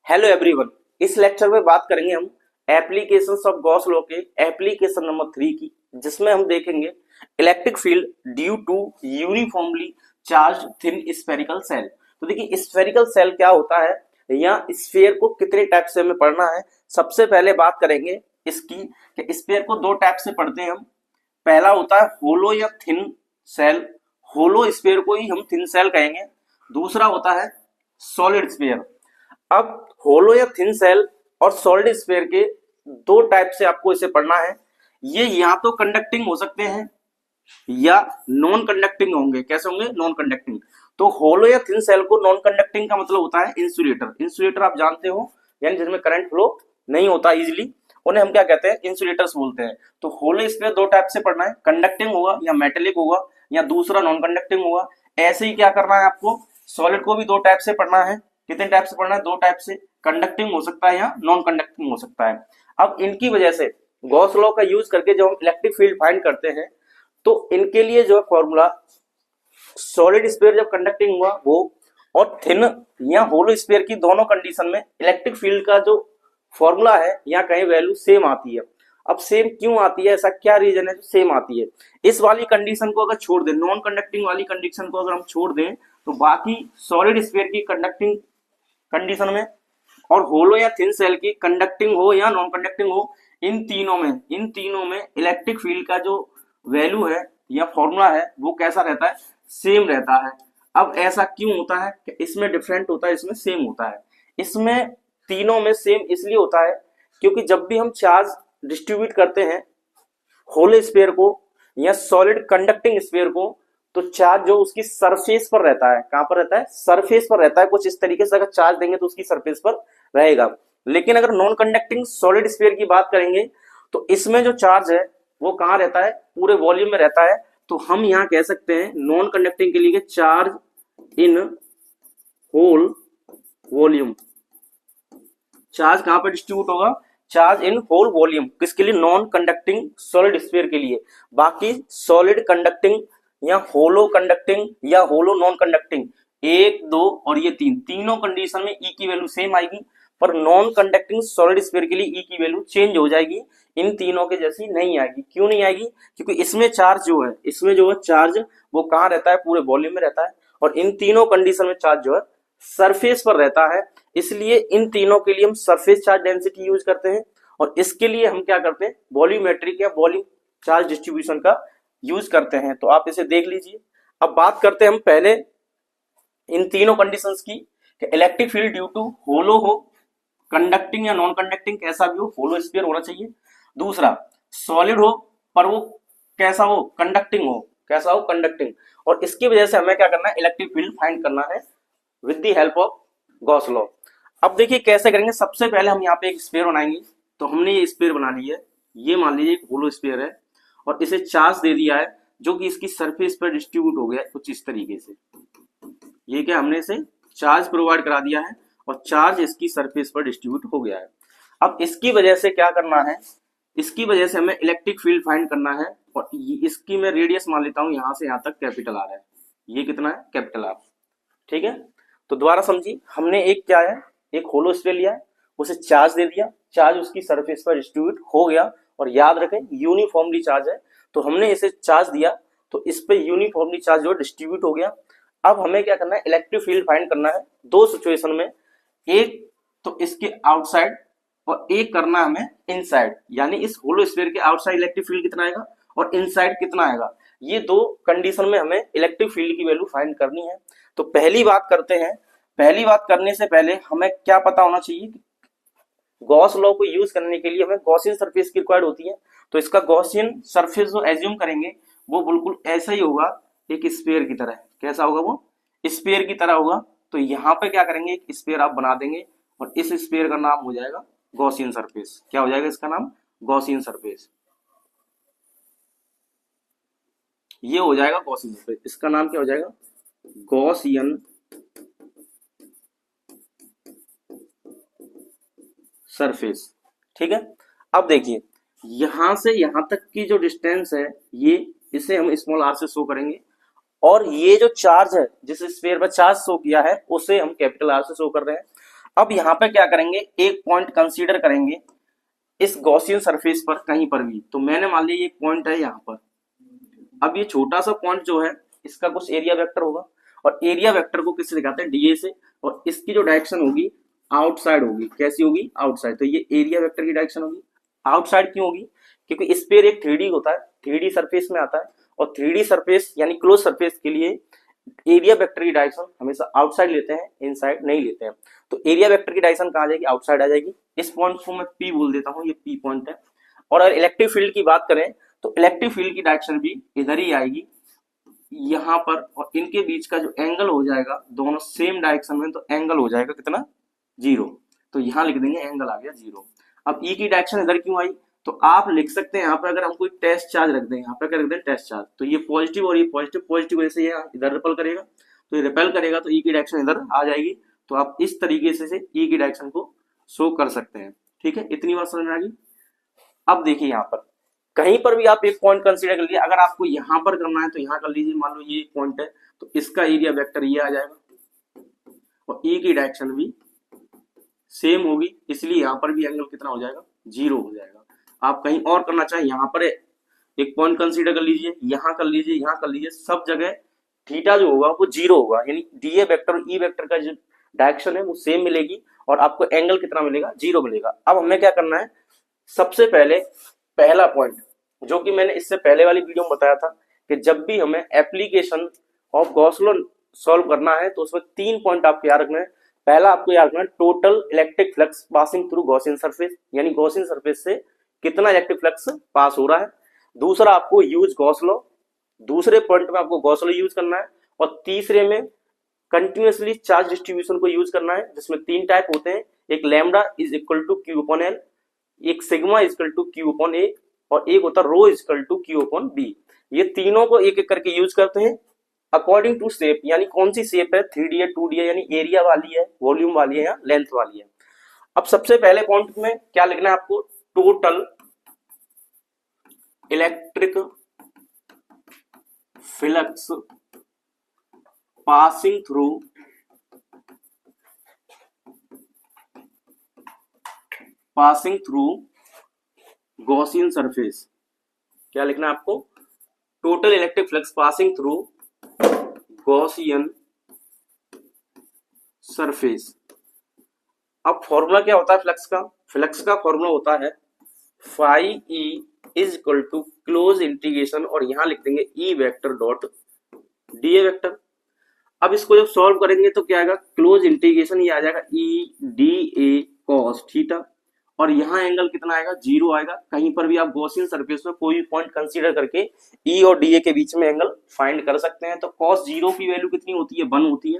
Hello everyone. इस lecture में बात करेंगे हम एप्लीकेशंस ऑफ गॉस लॉ के एप्लीकेशन नंबर 3 की, जिसमें हम देखेंगे electric field due to uniformly charged thin spherical shell. तो देखिए स्फेरिकल सेल क्या होता है या स्फीयर को कितने टाइप से हमें पढ़ना है। सबसे पहले बात करेंगे इसकी कि स्फीयर को दो टाइप से पढ़ते हैं हम। पहला होता है होलो या थिन सेल, होलो स्फीयर को ही हम थिन सेल कहेंगे। दूसरा होता है सॉलिड स्फीयर। अब होलो या थिन सेल और सॉलिड स्फीयर के दो टाइप से आपको इसे पढ़ना है। ये या तो कंडक्टिंग हो सकते हैं या नॉन कंडक्टिंग होंगे। कैसे होंगे? Non conducting. तो होलो या थिन सेल को नॉन कंडक्टिंग का मतलब होता है इंसुलेटर। इंसुलेटर आप जानते हो, यानी जिसमें करंट फ्लो नहीं होता इजीली, उन्हें हम क्या कहते हैं? इंसुलेटर्स बोलते हैं। तो होलो स्फीयर दो टाइप से पढ़ना है, कंडक्टिंग होगा या मेटेलिक होगा, या दूसरा नॉन कंडक्टिंग होगा। ऐसे ही क्या करना है आपको, सॉलिड को भी दो टाइप से पढ़ना है। कितने टाइप से पढ़ना है? दो टाइप से, कंडक्टिंग हो सकता है या नॉन कंडक्टिंग हो सकता है। अब इनकी वजह से गॉस लॉ का यूज करके जब हम इलेक्ट्रिक फील्ड फाइंड करते हैं तो इनके लिए जो फॉर्मूला, सॉलिड स्फीयर जब कंडक्टिंग हुआ वो, और थिन या होलो स्फीयर की दोनों कंडीशन में इलेक्ट्रिक फील्ड का जो फॉर्मूला है या कहीं वैल्यू सेम आती है। अब सेम क्यों आती है, ऐसा क्या रीजन है जो सेम आती है? इस वाली कंडीशन को अगर छोड़ दें, नॉन कंडक्टिंग वाली कंडीशन को अगर हम छोड़ दें, तो बाकी सॉलिड स्फीयर की कंडक्टिंग कंडीशन में और होलो या थिन सेल की कंडक्टिंग हो या नॉन कंडक्टिंग हो, इन तीनों में इलेक्ट्रिक फील्ड का जो वैल्यू है या फॉर्मूला है वो कैसा रहता है? सेम रहता है। अब ऐसा क्यों होता है कि इसमें डिफरेंट होता है, इसमें सेम होता है? इसमें तीनों में सेम इसलिए होता है क्योंकि जब भी हम चार्ज डिस्ट्रीब्यूट करते हैं होलो स्फीयर को या सॉलिड कंडक्टिंग स्फीयर को, तो चार्ज जो उसकी सरफेस पर रहता है, कहां पर रहता है? सरफेस पर रहता है। कुछ इस तरीके से अगर चार्ज देंगे तो उसकी सरफेस पर रहेगा। लेकिन अगर नॉन कंडक्टिंग सॉलिड स्फीयर की बात करेंगे तो इसमें जो चार्ज है वो कहां रहता है? पूरे वॉल्यूम में रहता है। तो हम यहां कह सकते हैं नॉन कंडक्टिंग के लिए charge in whole volume. Charge कहां पर डिस्ट्रीब्यूट होगा? Charge in whole volume. किसके लिए? नॉन कंडक्टिंग सॉलिड स्फीयर के लिए। बाकी सॉलिड कंडक्टिंग या होलो कंडक्टिंग या होलो नॉन कंडक्टिंग, एक दो और ये तीन, तीनों कंडीशन में ई की वैल्यू सेम आएगी। पर नॉन कंडक्टिंग सॉलिड स्फीयर के लिए ई की वैल्यू चेंज हो जाएगी, इन तीनों के जैसी नहीं आएगी। क्यों नहीं आएगी? क्योंकि इसमें चार्ज जो है, इसमें जो है चार्ज वो कहां रहता है? पूरे वॉल्यूम में रहता है। और इन तीनों कंडीशन में चार्ज जो है सरफेस पर रहता है। इसलिए इन तीनों के लिए हम सरफेस चार्ज डेंसिटी यूज करते हैं, और इसके लिए हम क्या करते हैं? वॉल्यूमेट्रिक या वॉल्यूम चार्ज डिस्ट्रीब्यूशन का यूज करते हैं। तो आप इसे देख लीजिए। अब बात करते हैं हम पहले इन तीनों कंडीशंस की कि इलेक्ट्रिक फील्ड ड्यू टू होलो हो, कंडक्टिंग या नॉन कंडक्टिंग कैसा भी हो, होलो स्फीयर होना चाहिए। दूसरा सॉलिड हो पर वो कैसा हो? कंडक्टिंग हो। कैसा हो? कंडक्टिंग। और इसकी वजह से हमें क्या करना है? इलेक्ट्रिक फील्ड फाइंड करना है with the help of Gauss law. अब देखिए कैसे करेंगे। सबसे पहले हम यहाँ पे एक स्फीयर बनाएंगे। तो हमने ये स्फीयर बना ली है, ये मान लीजिए एक होलो स्फीयर है और इसे चार्ज दे दिया है जो कि इसकी सरफेस पर डिस्ट्रीब्यूट हो गया है कुछ इस तरीके से। ये क्या, हमने इसे चार्ज प्रोवाइड करा दिया है और चार्ज इसकी सरफेस पर डिस्ट्रीब्यूट हो गया है। अब इसकी वजह से क्या करना है? इसकी वजह से हमें इलेक्ट्रिक फील्ड फाइंड करना है। और इसकी मैं रेडियस मान लेता हूं, यहां से यहां तक कैपिटल आर है। ये कितना है? Capital R. ठीक है, तो दोबारा समझिए। हमने एक क्या है, एक होलो स्फीयर लिया है, उसे चार्ज दे दिया, चार्ज उसकी सरफेस पर डिस्ट्रीब्यूट हो गया। और याद रखें यूनिफॉर्मली चार्ज है, तो हमने इसे चार्ज दिया तो इस पे यूनिफॉर्मली चार्ज जो डिस्ट्रीब्यूट हो गया। अब हमें क्या करना है? इलेक्ट्रिक फील्ड फाइंड करना है दो सिचुएशन में। एक तो इसके आउटसाइड और एक करना हमें इनसाइड, यानी इस होलो स्फीयर के आउटसाइड इलेक्ट्रिक फील्ड कितना आएगा और इनसाइड कितना आएगा। ये दो कंडीशन में हमें इलेक्ट्रिक फील्ड की वैल्यू फाइंड करनी है। तो पहली बात करते हैं। पहली बात करने से पहले हमें क्या पता होना चाहिए? गॉस लॉ को यूज करने के लिए हमें गॉसियन सरफेस की रिक्वायर्ड होती है। तो इसका गॉसियन सरफेस जो एज्यूम करेंगे वो बिल्कुल ऐसा ही होगा, एक स्फीयर की तरह। कैसा होगा वो? स्फीयर की तरह होगा। तो यहाँ पे क्या करेंगे? एक स्फीयर आप बना देंगे और इस स्फीयर का नाम हो जाएगा गॉसियन सरफेस। क्या हो जाएगा इसका नाम? Gaussian surface. ये हो जाएगा गॉसियन सरफेस। इसका नाम क्या हो जाएगा? Gaussian surface. ठीक है, अब देखिए यहां से यहां तक की जो डिस्टेंस है, ये इसे हम स्मॉल आर से शो करेंगे। और ये जो चार्ज है, जिस स्फीयर पर चार्ज शो किया है, उसे हम कैपिटल आर से शो कर रहे हैं। अब यहाँ पे क्या करेंगे, एक पॉइंट कंसीडर करेंगे इस गॉसियन सरफेस पर कहीं पर भी। तो मैंने मान लिया ये पॉइंट है यहाँ पर। अब ये छोटा सा पॉइंट जो है इसका कुछ एरिया वेक्टर होगा, और एरिया वेक्टर को किससे दिखाते हैं, डीए से, और इसकी जो डायरेक्शन होगी आउटसाइड होगी। कैसी होगी, आउटसाइड। तो ये एरिया वेक्टर की डायरेक्शन होगी। आउटसाइड क्यों होगी, क्योंकि स्फीयर एक 3D होता है, 3D सरफेस में आता है, और 3D सरफेस यानी क्लोज सरफेस के लिए एरिया वेक्टर की डायरेक्शन हमेशा आउटसाइड लेते हैं, इनसाइड नहीं लेते हैं। तो एरिया वेक्टर की डायरेक्शन कहाँ आ जाएगी, आउटसाइड आ जाएगी। इस पॉइंट को मैं पी बोल देता हूँ, ये पी पॉइंट है। और अगर इलेक्ट्रिक फील्ड की बात करें तो इलेक्ट्रिक फील्ड की डायरेक्शन भी इधर ही आएगी, यहाँ पर, और इनके बीच का जो एंगल हो जाएगा दोनों सेम डायरेक्शन में, तो एंगल हो जाएगा कितना, 0। तो यहाँ लिख देंगे एंगल आ गया 0। अब ई की डायरेक्शन इधर क्यों आई, तो आप लिख सकते हैं यहाँ पे, अगर हम कोई टेस्ट चार्ज रख दें, यहाँ पे क्या रख दें, टेस्ट चार्ज, तो ये पॉजिटिव और ये पॉजिटिव, पॉजिटिव वजह से ये इधर रिपल करेगा, तो ये रिपेल करेगा, तो ई की डायरेक्शन इधर आ जाएगी। तो आप इस तरीके से ई की डायरेक्शन को शो कर सकते हैं। ठीक है, इतनी बात समझ में आ गई। अब देखिए यहाँ पर कहीं पर भी आप एक पॉइंट कंसीडर कर लीजिए, अगर आपको यहाँ पर करना है तो यहाँ कर लीजिए, मान लो ये एक पॉइंट है, तो इसका एरिया वेक्टर ये आ जाएगा, और ई की डायरेक्शन भी सेम होगी, इसलिए यहाँ पर भी एंगल कितना हो जाएगा, 0 हो जाएगा। आप कहीं और करना चाहें, यहाँ पर एक पॉइंट कंसीडर कर लीजिए, यहाँ कर लीजिए, यहाँ कर लीजिए, सब जगह थीटा जो होगा वो 0 होगा, यानी डीए वेक्टर और ई वेक्टर का जो डायरेक्शन है वो सेम मिलेगी, और आपको एंगल कितना मिलेगा, 0 मिलेगा। अब हमें क्या करना है, सबसे पहले पहला पॉइंट जो कि मैंने इससे पहले वाली वीडियो में बताया था कि जब भी हमें application of Gauss law solve करना है तो उसमें 3 पॉइंट आपको याद रखना है। पहला आपको याद रखना है total electric flux passing through Gaussian surface, यानी गॉसियन सरफेस से कितना इलेक्ट्रिक फ्लक्स पास हो रहा है। दूसरा आपको यूज गॉस लॉ, दूसरे पॉइंट में आपको गॉस लॉ यूज करना है, और तीसरे में कंटिन्यूअसली चार्ज डिस्ट्रीब्यूशन को यूज करना है, जिसमें 3 टाइप होते हैं, एक lambda is equal to Q upon L, एक sigma is equal to Q upon A, और एक होता है rho is equal to Q upon B. ये तीनों को एक एक करके यूज करते हैं अकॉर्डिंग टू शेप, यानी कौन सी शेप है, 3D है, 2D है, यानी एरिया वाली है, वॉल्यूम वाली है, या लेंथ वाली है। अब सबसे पहले पॉइंट में क्या लिखना है आपको, total electric flux passing through Gaussian surface. क्या लिखना है आपको, total electric flux passing through Gaussian surface. अब फॉर्मूला क्या होता है फ्लक्स का, फ्लक्स का फॉर्मूला होता है phi E is equal to close integration, और यहां लिख देंगे E vector dot D A vector. अब इसको जब सॉल्व करेंगे तो क्या आएगा, क्लोज इंटीग्रेशन ये आ जाएगा E D A cos theta, और यहाँ एंगल कितना आएगा, 0 आएगा। कहीं पर भी आप गॉसियन सरफेस में कोई भी पॉइंट कंसीडर करके ई और डी ए के बीच में एंगल फाइंड कर सकते हैं। तो कॉस 0 की वैल्यू कितनी होती है, 1 होती है।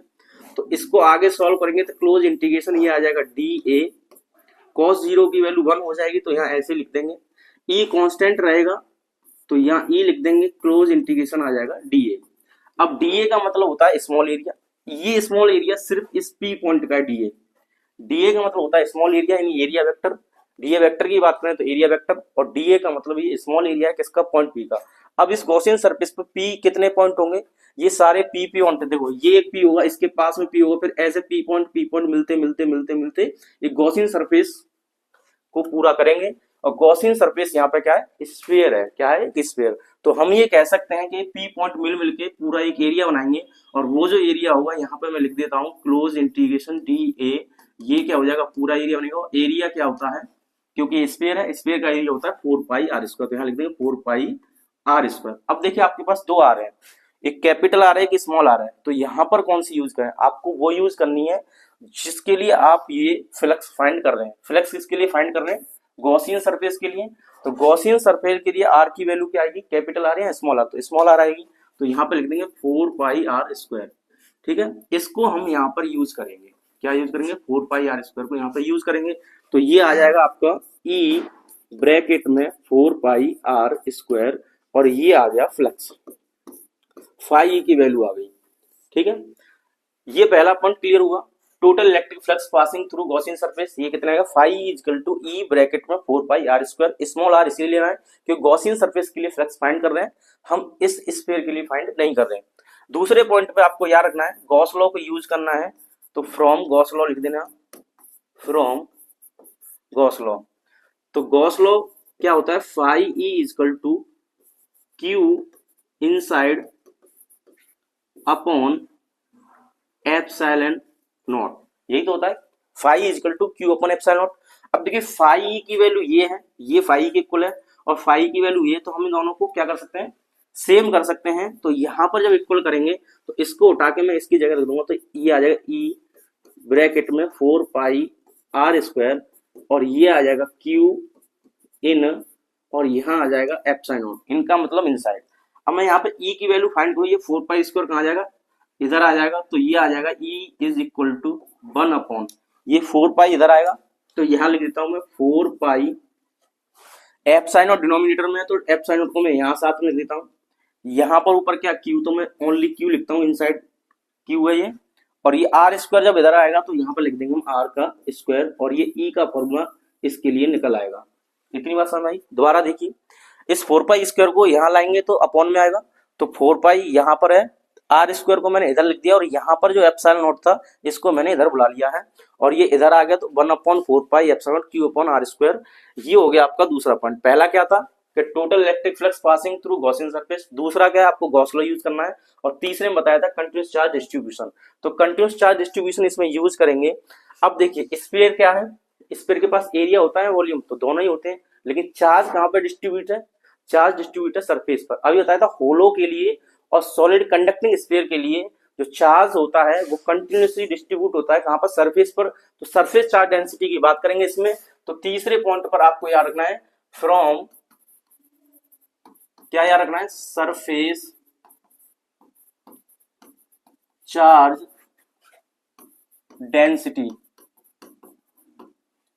तो इसको आगे सॉल्व करेंगे तो क्लोज इंटीग्रेशन ये आ जाएगा डी ए, कॉस 0 की वैल्यू 1 हो जाएगी, तो यहाँ ऐसे लिख देंगे, ई कांस्टेंट रहेगा तो यहाँ ई लिख देंगे, क्लोज इंटीग्रेशन आ जाएगा डी ए। अब डी ए का मतलब होता है स्मॉल एरिया, ये स्मॉल एरिया सिर्फ इस पी पॉइंट का है डी ए। डीए का मतलब होता है स्मॉल एरिया, यानी एरिया वेक्टर। डीए वेक्टर की बात करें तो एरिया वेक्टर, और डीए का मतलब ये स्मॉल एरिया है किसका, पॉइंट पी का। अब इस गॉसियन सरफेस पे पी कितने पॉइंट होंगे, ये सारे पी पॉइंट, देखो ये एक पी होगा, इसके पास में पी होगा, फिर ऐसे पी पॉइंट मिलते मिलते मिलते मिलते ये गॉसियन सरफेस को पूरा करेंगे। और गॉसियन सरफेस यहाँ पे क्या है, स्फीयर है, क्या है, एक स्फीयर। तो हम ये कह सकते हैं कि पी पॉइंट मिल मिलके पूरा एक एरिया बनाएंगे, और वो जो एरिया होगा यहाँ पे मैं लिख देता हूँ क्लोज इंटीग्रेशन डी ए, ये क्या हो जाएगा, पूरा एरिया बनेगा। एरिया क्या होता है, क्योंकि स्फीयर है, स्फीयर का एरिया होता है 4 पाई आर स्क्वायर, तो यहाँ लिख देंगे 4 पाई आर स्क्वायर। अब देखिए आपके पास 2 आ रहे हैं, एक कैपिटल आ रहा है, एक स्मॉल आ रहा है, तो यहाँ पर कौन सी यूज करें, आपको वो यूज करनी है जिसके लिए आप ये फ्लक्स फाइंड कर रहे हैं। फ्लक्स किसके लिए फाइंड कर रहे हैं, गॉसियन सरफेस के लिए। तो गॉसियन सरफेस के लिए आर की वैल्यू क्या आएगी, कैपिटल आर है, स्मॉल आर, तो स्मॉल आर आएगी, तो यहाँ पे लिख देंगे 4 पाई आर स्क्वायर। ठीक है, इसको हम यहाँ पर यूज करेंगे, क्या यूज करेंगे, 4 पाई आर स्क्वायर को यहाँ पर यूज करेंगे। तो ये आ जाएगा आपका ई ब्रैकेट में 4 पाई आर स्क्वायर, और ये आ गया फ्लक्स, फाई की वैल्यू आ गई। ठीक है, ये पहला पॉइंट क्लियर हुआ। Total electric flux passing through Gaussian surface, ये कितना आएगा, phi is equal to E bracket में 4 pi R square, small R इसलिए लेना है क्योंकि गॉसियन सरफेस के लिए फ्लक्स फाइंड कर रहे हैं, हम इस स्फीयर के लिए फाइंड नहीं कर रहे हैं। दूसरे पॉइंट पे आपको याद रखना है, गॉस लॉ को यूज करना है, तो फ्रॉम गॉस लॉ लिख देना, फ्रॉम गॉस लॉ। तो गॉस लॉ क्या होता है, phi E is equal to Q inside upon epsilon naught, यही तो होता है, phi is equal to Q upon epsilon naught. अब देखिए फाई की वैल्यू ये है, ये फाई के इक्वल है, और फाई की वैल्यू ये, तो हम इन दोनों को क्या कर सकते हैं, सेम कर सकते हैं। तो यहां पर जब इक्वल करेंगे तो इसको उठा के मैं इसकी जगह रख दूंगा, तो ये आ जाएगा ई ब्रैकेट में 4 पाई आर स्क्वायर, और ये आ जाएगा क्यू इन, और यहाँ आ जाएगा एप्सिलॉन नॉट, इनका मतलब इनसाइड। अब मैं यहाँ पे ई की वैल्यू फाइंड करूँ, ये 4 पाई स्क्वायर कहाँ आ जाएगा, इधर आ जाएगा, तो ये आ जाएगा E is equal to 1 upon, ये 4 पाई इधर आएगा, तो यहाँ लिख देता हूं मैं 4 पाई, एप्सिलॉन नॉट डिनोमिनेटर में है तो एप्सिलॉन नॉट को मैं यहाँ साथ में लिख देता हूँ, यहाँ पर ऊपर क्या क्यू, तो मैं ओनली क्यू लिखता हूँ, इनसाइड क्यू है ये, और ये आर स्क्वायर जब इधर आएगा तो यहाँ पर लिख देंगे हम आर का स्क्वायर, और ये ई का फॉर्मूला इसके लिए निकल आएगा। इतनी बात समझ आई। दोबारा देखिए, इस 4 पाई स्क्वायर को यहाँ लाएंगे तो अपॉन में आएगा, तो 4 पाई यहाँ पर है, आर स्क्वायर को मैंने इधर लिख दिया, और यहाँ पर जो एप्सिलॉन नॉट था इसको मैंने इधर बुला लिया है, और ये इधर आ गया, तो 1 upon 4 pi epsilon naught Q upon are square. ये हो गया आपका दूसरा पॉइंट। पहला क्या था कि total electric flux passing through Gaussian surface, दूसरा क्या है, आपको गॉस लॉ यूज करना है, और तीसरे में बताया था कंटिन्यूअस चार्ज डिस्ट्रीब्यूशन। तो कंटिन्यूअस चार्ज डिस्ट्रीब्यूशन इसमें यूज करेंगे। अब देखिए स्फीयर क्या है, स्फीयर के पास एरिया होता है, वॉल्यूम, तो दोनों ही होते हैं, लेकिन चार्ज कहाँ पर डिस्ट्रीब्यूट है, चार्ज डिस्ट्रीब्यूट है सरफेस पर। अभी बताया था होलो के लिए और सॉलिड कंडक्टिंग स्फीयर के लिए जो चार्ज होता है वो कंटिन्यूसली डिस्ट्रीब्यूट होता है कहां पर, सरफेस पर। तो सरफेस चार्ज डेंसिटी की बात करेंगे इसमें। तो तीसरे पॉइंट पर आपको याद रखना है फ्रॉम, क्या याद रखना है, सरफेस चार्ज डेंसिटी,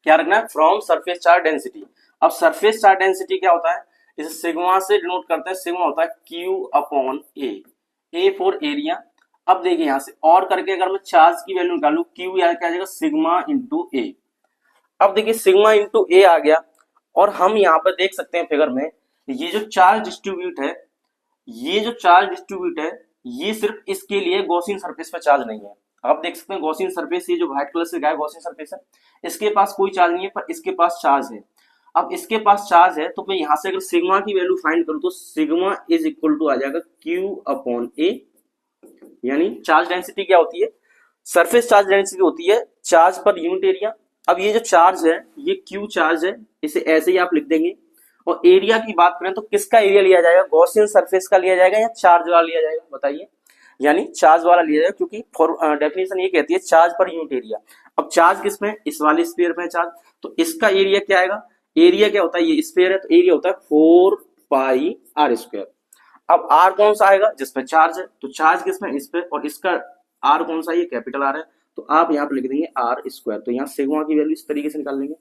क्या रखना है, फ्रॉम सरफेस चार्ज डेंसिटी। अब सरफेस चार्ज डेंसिटी क्या होता है, इसे सिग्मा से डिनोट करते हैं, सिग्मा होता है Q upon A for area. अब देखिए यहां से और करके अगर मैं चार्ज की वैल्यू निकालू, क्यू या क्या आ जाएगा, सिग्मा इंटू ए। अब देखिए सिग्मा इंटू ए आ गया, और हम यहाँ पर देख सकते हैं फिगर में, ये जो चार्ज डिस्ट्रीब्यूट है, ये जो चार्ज डिस्ट्रीब्यूट है, ये सिर्फ इसके लिए गॉसियन सरफेस पर चार्ज नहीं है। आप देख सकते हैं गॉसियन सरफेस, ये जो व्हाइट कलर से लिखा है गॉसियन सरफेस है, इसके पास कोई चार्ज नहीं है, पर इसके पास चार्ज है। अब इसके पास चार्ज है, तो मैं यहां से अगर सिग्मा की वैल्यू फाइंड करूं, तो सिग्मा इज इक्वल टू आ जाएगा क्यू अपॉन ए, यानी चार्ज डेंसिटी क्या होती है, सरफेस चार्ज डेंसिटी होती है चार्ज पर यूनिट एरिया। अब ये जो चार्ज है ये क्यू चार्ज है, इसे ऐसे ही आप लिख देंगे। और एरिया की बात करें तो किसका एरिया लिया जाएगा, गॉसियन सरफेस का लिया जाएगा या चार्ज वाला लिया जाएगा, बताइए, यानी चार्ज वाला लिया जाएगा, क्योंकि डेफिनेशन ये कहती है चार्ज पर यूनिट एरिया। अब चार्ज किसमें, इस वाले स्फीयर में चार्ज, तो इसका एरिया क्या आएगा, एरिया क्या होता है, ये स्फीयर है तो एरिया होता है 4 पाई आर स्क्वायर। अब आर कौन सा आएगा, जिसपे चार्ज है, तो चार्ज किसमें, इस पे, और इसका आर कौन सा, ये कैपिटल आर है, तो आप यहाँ पे लिख देंगे आर स्क्वायर। तो यहाँ सिग्मा की वैल्यू इस तरीके से निकाल लेंगे,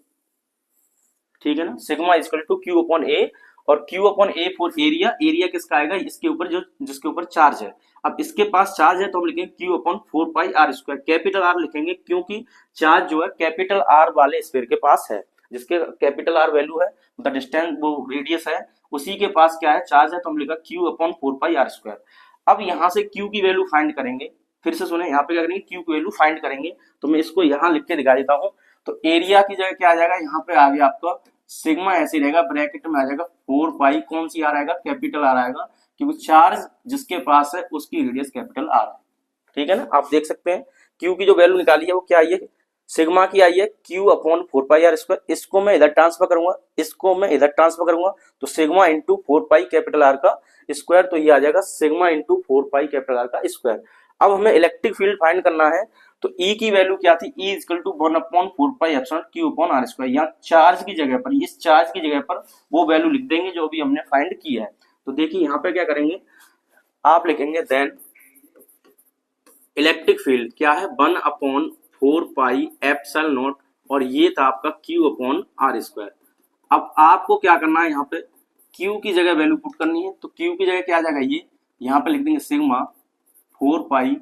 ठीक है ना, sigma equal to Q upon A, और Q upon A for area, area किसका आएगा, इसके ऊपर जो जिसके ऊपर चार्ज है। अब इसके पास चार्ज है तो हम लिखेंगे Q upon 4 pi R square, capital R लिखेंगे क्योंकि चार्ज जो है कैपिटल आर वाले स्फीयर के पास है, जिसके कैपिटल आर वैल्यू है, द डिस्टेंस वो रेडियस है, उसी के पास क्या है, चार्ज है, तो हम लिखा Q upon 4 pi R square. अब यहां से क्यू की वैल्यू फाइंड करेंगे, फिर से सुने, यहाँ पे क्या करेंगे, क्यू की वैल्यू फाइंड करेंगे, तो मैं इसको यहाँ लिख के दिखा देता हूँ। तो एरिया की जगह क्या आ जाएगा, यहाँ पे आ गया आपका सिग्मा, ऐसे रहेगा, ब्रैकेट में आ जाएगा 4 पाई, कौन सी आर आएगा, कैपिटल आर आएगा, क्योंकि चार्ज जिसके पास है उसकी रेडियस कैपिटल आर है, ठीक है ना। आप देख सकते हैं क्यू की जो वैल्यू निकाली है वो क्या आई है, सिग्मा की आई है Q upon 4 pi R square. इसको मैं इधर ट्रांसफर करूंगा, इसको मैं इधर ट्रांसफर करूंगा, तो sigma into 4 pi capital R का स्क्वायर, तो ये आ जाएगा sigma into 4 pi capital R का स्क्वायर। अब हमें इलेक्ट्रिक फील्ड फाइंड करना है, तो E की वैल्यू क्या थी, E equal to 1 upon 4 pi epsilon Q upon are square. यहाँ चार्ज की जगह पर, इस चार्ज की जगह पर वो वैल्यू लिख देंगे जो भी हमने फाइंड की है। तो देखिए यहाँ पे क्या करेंगे, आप लिखेंगे देन इलेक्ट्रिक फील्ड क्या है, 1 अपॉन 4 पाई एप्सिलॉन नॉट, और ये था आपका क्यू अपॉन आर स्क्वायर। अब आपको क्या करना है, यहाँ पे क्यू की जगह वैल्यू पुट करनी है, तो क्यू की जगह क्या आ जाएगा, ये यहाँ पे लिख देंगे sigma 4 pi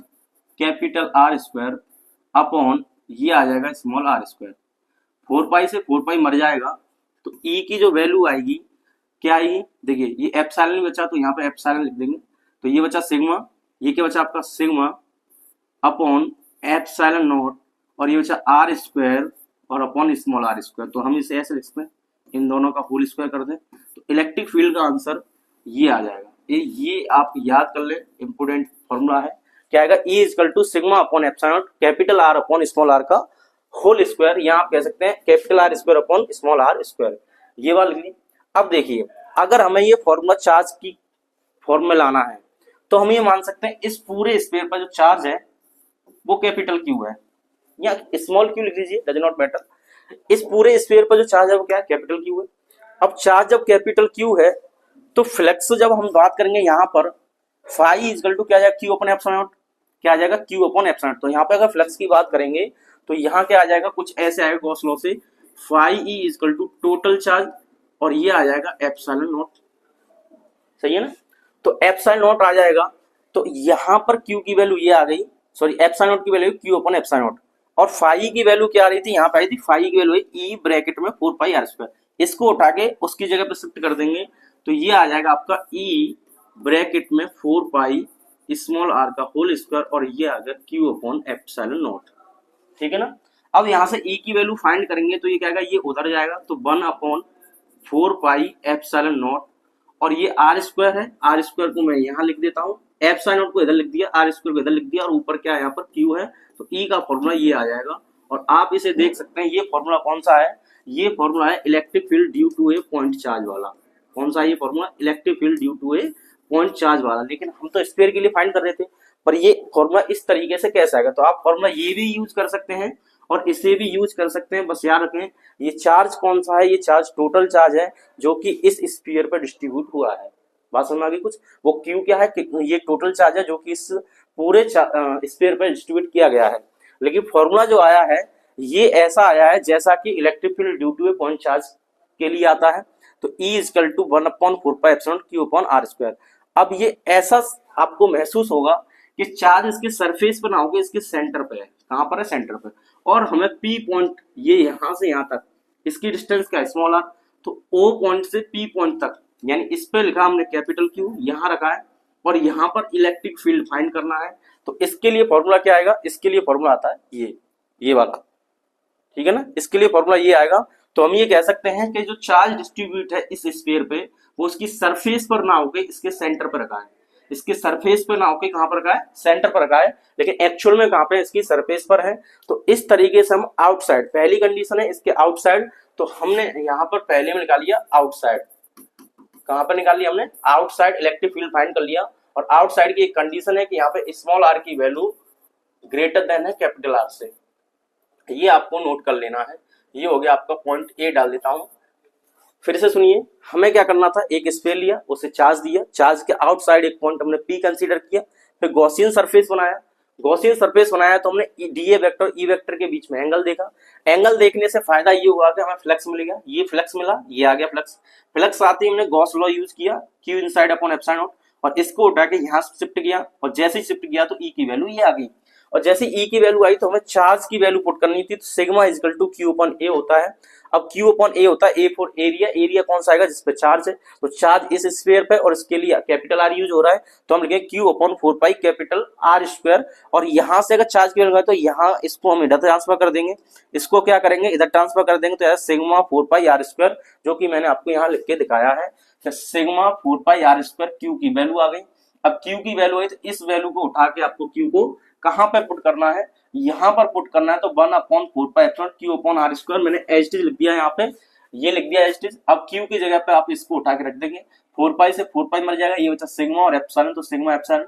capital R square upon, ये आ जाएगा स्मॉल आर स्क्वायर। 4 पाई से 4 पाई मर जाएगा, तो E की जो वैल्यू आएगी क्या आएगी, देखिए ये एप्सिलॉन बचा, तो यहाँ पे एप्सिलॉन लिख देंगे, तो ये बचा सिग्मा, ये क्या बचा आपका सिग्मा अपॉन एप्सिलॉन नॉट, और ये बचा आर स्क्वायर और अपॉन स्मॉल आर स्क्वायर। तो हम इसे ऐसे लिखते हैं, इन दोनों का होल स्क्वायर कर दें तो इलेक्ट्रिक फील्ड का आंसर ये आ जाएगा। ये आप याद कर ले, इंपोर्टेंट फॉर्मूला है। क्या आएगा, E equal to sigma upon epsilon capital R upon small R का होल स्क्वायर, या आप कह सकते हैं capital R square upon small R square. ये वाला लिख ली। अब देखिए, अगर हमें ये फॉर्मूला चार्ज की फॉर्म में लाना है तो हम ये मान सकते हैं इस पूरे स्फीयर पर जो चार्ज है वो कैपिटल क्यू है, या स्मॉल क्यू लिख लीजिए, डज नॉट मैटर। इस पूरे स्फीयर पर जो चार्ज है वो क्या है, कैपिटल क्यू है। अब चार्ज जब कैपिटल क्यू है तो फ्लक्स जब हम बात करेंगे यहाँ पर फाई इक्वल टू क्या आ जाएगा, क्यू अपॉन एप्सिलॉन नॉट। क्या आ जाएगा, क्यू अपॉन एप्सिलॉन नॉट। तो यहाँ पे अगर फ्लक्स की बात करेंगे तो यहाँ क्या आ जाएगा, कुछ ऐसे आएगा गॉस लॉ से, phi E equal to total charge और ये आ जाएगा एप्सिलॉन नॉट। सही है ना, तो एप्सिलॉन नॉट आ जाएगा। तो यहाँ पर क्यू की वैल्यू ये आ गई, सॉरी एप्सिलॉन नॉट की value Q upon epsilon naught, और फाई की वैल्यू क्या आ रही थी, यहाँ पे आई थी फाई की वैल्यू है ई ब्रैकेट में 4 पाई आर स्क्वायर। इसको उठा के उसकी जगह पे शिफ्ट कर देंगे तो ये आ जाएगा आपका ई ब्रैकेट में 4 पाई स्मॉल आर का होल स्क्वायर और ये आ गया क्यू अपॉन एप्सिलॉन नॉट। ठीक है ना। अब यहाँ से ई की वैल्यू फाइंड करेंगे तो ये क्या आएगा, ये उधर जाएगा तो 1 अपॉन 4 पाई एप्सिलॉन नॉट, और ये आर स्क्वायर है, आर स्क्वायर को मैं यहाँ लिख देता हूँ, एप्सिलॉन नॉट को इधर लिख दिया, आर स्क्वायर को इधर लिख दिया, और ऊपर क्या है यहाँ पर क्यू है, तो ई का फॉर्मूला ये आ जाएगा। और आप इसे देख सकते हैं, ये फॉर्मूला कौन सा है, ये फॉर्मूला है electric field due to a point charge वाला। कौन सा है ये formula, electric field due to a point charge वाला। लेकिन हम तो स्फीयर के लिए फाइंड कर रहे थे, पर ये फॉर्मूला इस तरीके से कैसे आएगा, तो आप फॉर्मूला ये भी यूज कर सकते हैं और इसे भी यूज कर सकते हैं। बस याद रखें ये चार्ज कौन सा है, ये चार्ज टोटल चार्ज है जो कि इस स्फीयर पर डिस्ट्रीब्यूट हुआ है। बात समझ में आ गई कुछ, वो क्यू क्या है, ये टोटल चार्ज है जो कि इस पूरे स्फीयर पर डिस्ट्रीब्यूट किया गया है। लेकिन फॉर्मूला जो आया है ये ऐसा आया है जैसा कि electric field due to a point charge के लिए आता है, तो E equal to 1 upon 4 pi epsilon Q upon are square. अब ये ऐसा आपको महसूस होगा कि चार्ज इसके सरफेस पर ना होगा, इसके सेंटर पे है। कहां पर है, सेंटर पे। और हमें P पॉइंट, ये यहां से यहां तक इसकी डिस्टेंस क्या है, स्मॉल आर, तो O पॉइंट से P पॉइंट तक, यानी इस पे लिखा हमने कैपिटल क्यू, यहां रखा है, और यहां पर इलेक्ट्रिक फील्ड फाइंड करना है। तो इसके लिए फॉर्मूला क्या आएगा, इसके लिए फॉर्मूला आता है ये वाला। ठीक है ना, इसके लिए फॉर्मूला ये आएगा। तो हम ये कह सकते हैं कि जो चार्ज डिस्ट्रीब्यूट है इस स्फीयर पे वो उसकी सरफेस पर ना होकर इसके सेंटर पर रखा है, इसके सरफेस पर ना होकर कहां पर रखा है, सेंटर पर रखा है, लेकिन एक्चुअल में कहां पे, इसकी सरफेस पर है। तो इस तरीके से हम आउटसाइड, पहली कंडीशन है इसके आउटसाइड, तो हमने यहां पर पहले में निकाल लिया आउटसाइड। कहां पर निकाल लिया हमने, आउटसाइड इलेक्ट्रिक फील्ड फाइंड कर लिया। और आउटसाइड की एक कंडीशन है कि यहाँ पे स्मॉल आर की वैल्यू ग्रेटर देन है कैपिटल आर से, ये आपको नोट कर लेना है। ये हो गया आपका पॉइंट ए, डाल देता हूं। फिर से सुनिए, हमें क्या करना था, एक स्फीयर लिया, उसे चार्ज दिया, चार्ज के आउटसाइड एक पॉइंट हमने पी कंसीडर किया, फिर गॉसियन सरफेस बनाया, गॉसियन सरफेस बनाया तो हमने डीए वेक्टर ई वेक्टर के बीच में एंगल देखा। एंगल देखने से फायदा ये हुआ कि हमें फ्लक्स मिलेगा, ये फ्लक्स मिला, ये आ गया फ्लक्स। फ्लक्स आते ही हमने गॉस लॉ यूज किया, Q inside upon epsilon naught, और इसको उठा के यहाँ शिफ्ट किया, और जैसे ही शिफ्ट किया तो ई की वैल्यू ये आ गई। और जैसे ई की वैल्यू आई तो हमें चार्ज की वैल्यू पुट करनी थी, तो sigma equal to Q upon A होता है। अब क्यू अपॉन ए होता है ए फॉर एरिया, एरिया कौन सा आएगा जिसपे चार्ज है, तो चार्ज इस स्फीयर पे और इसके लिए कैपिटल आर यूज हो रहा है, तो हम लिखेंगे Q upon 4 pi capital R square. और यहां से अगर चार्ज की वैल्यू है तो यहाँ इसको हम इधर ट्रांसफर कर देंगे, इसको क्या करेंगे, इधर ट्रांसफर कर देंगे, तो यार सिग्मा 4 पाई आर स्क्वायर, जो कि मैंने आपको यहाँ लिख के दिखाया है, sigma 4 pi R square, Q की वैल्यू आ गई। अब क्यू की वैल्यू है तो इस वैल्यू को उठा के आपको क्यू को कहां पर पुट करना है, यहां पर पुट करना है, तो 1 upon 4 pi epsilon Q upon are square, मैंने एच टी लिख दिया यहाँ पे, ये लिख दिया एच टी। अब क्यू की जगह पे आप इसको उठा के रख देंगे, 4 पाई से 4 पाई मर जाएगा, ये बचा सिग्मा और एप्सिलॉन, तो सिग्मा एप्सिलॉन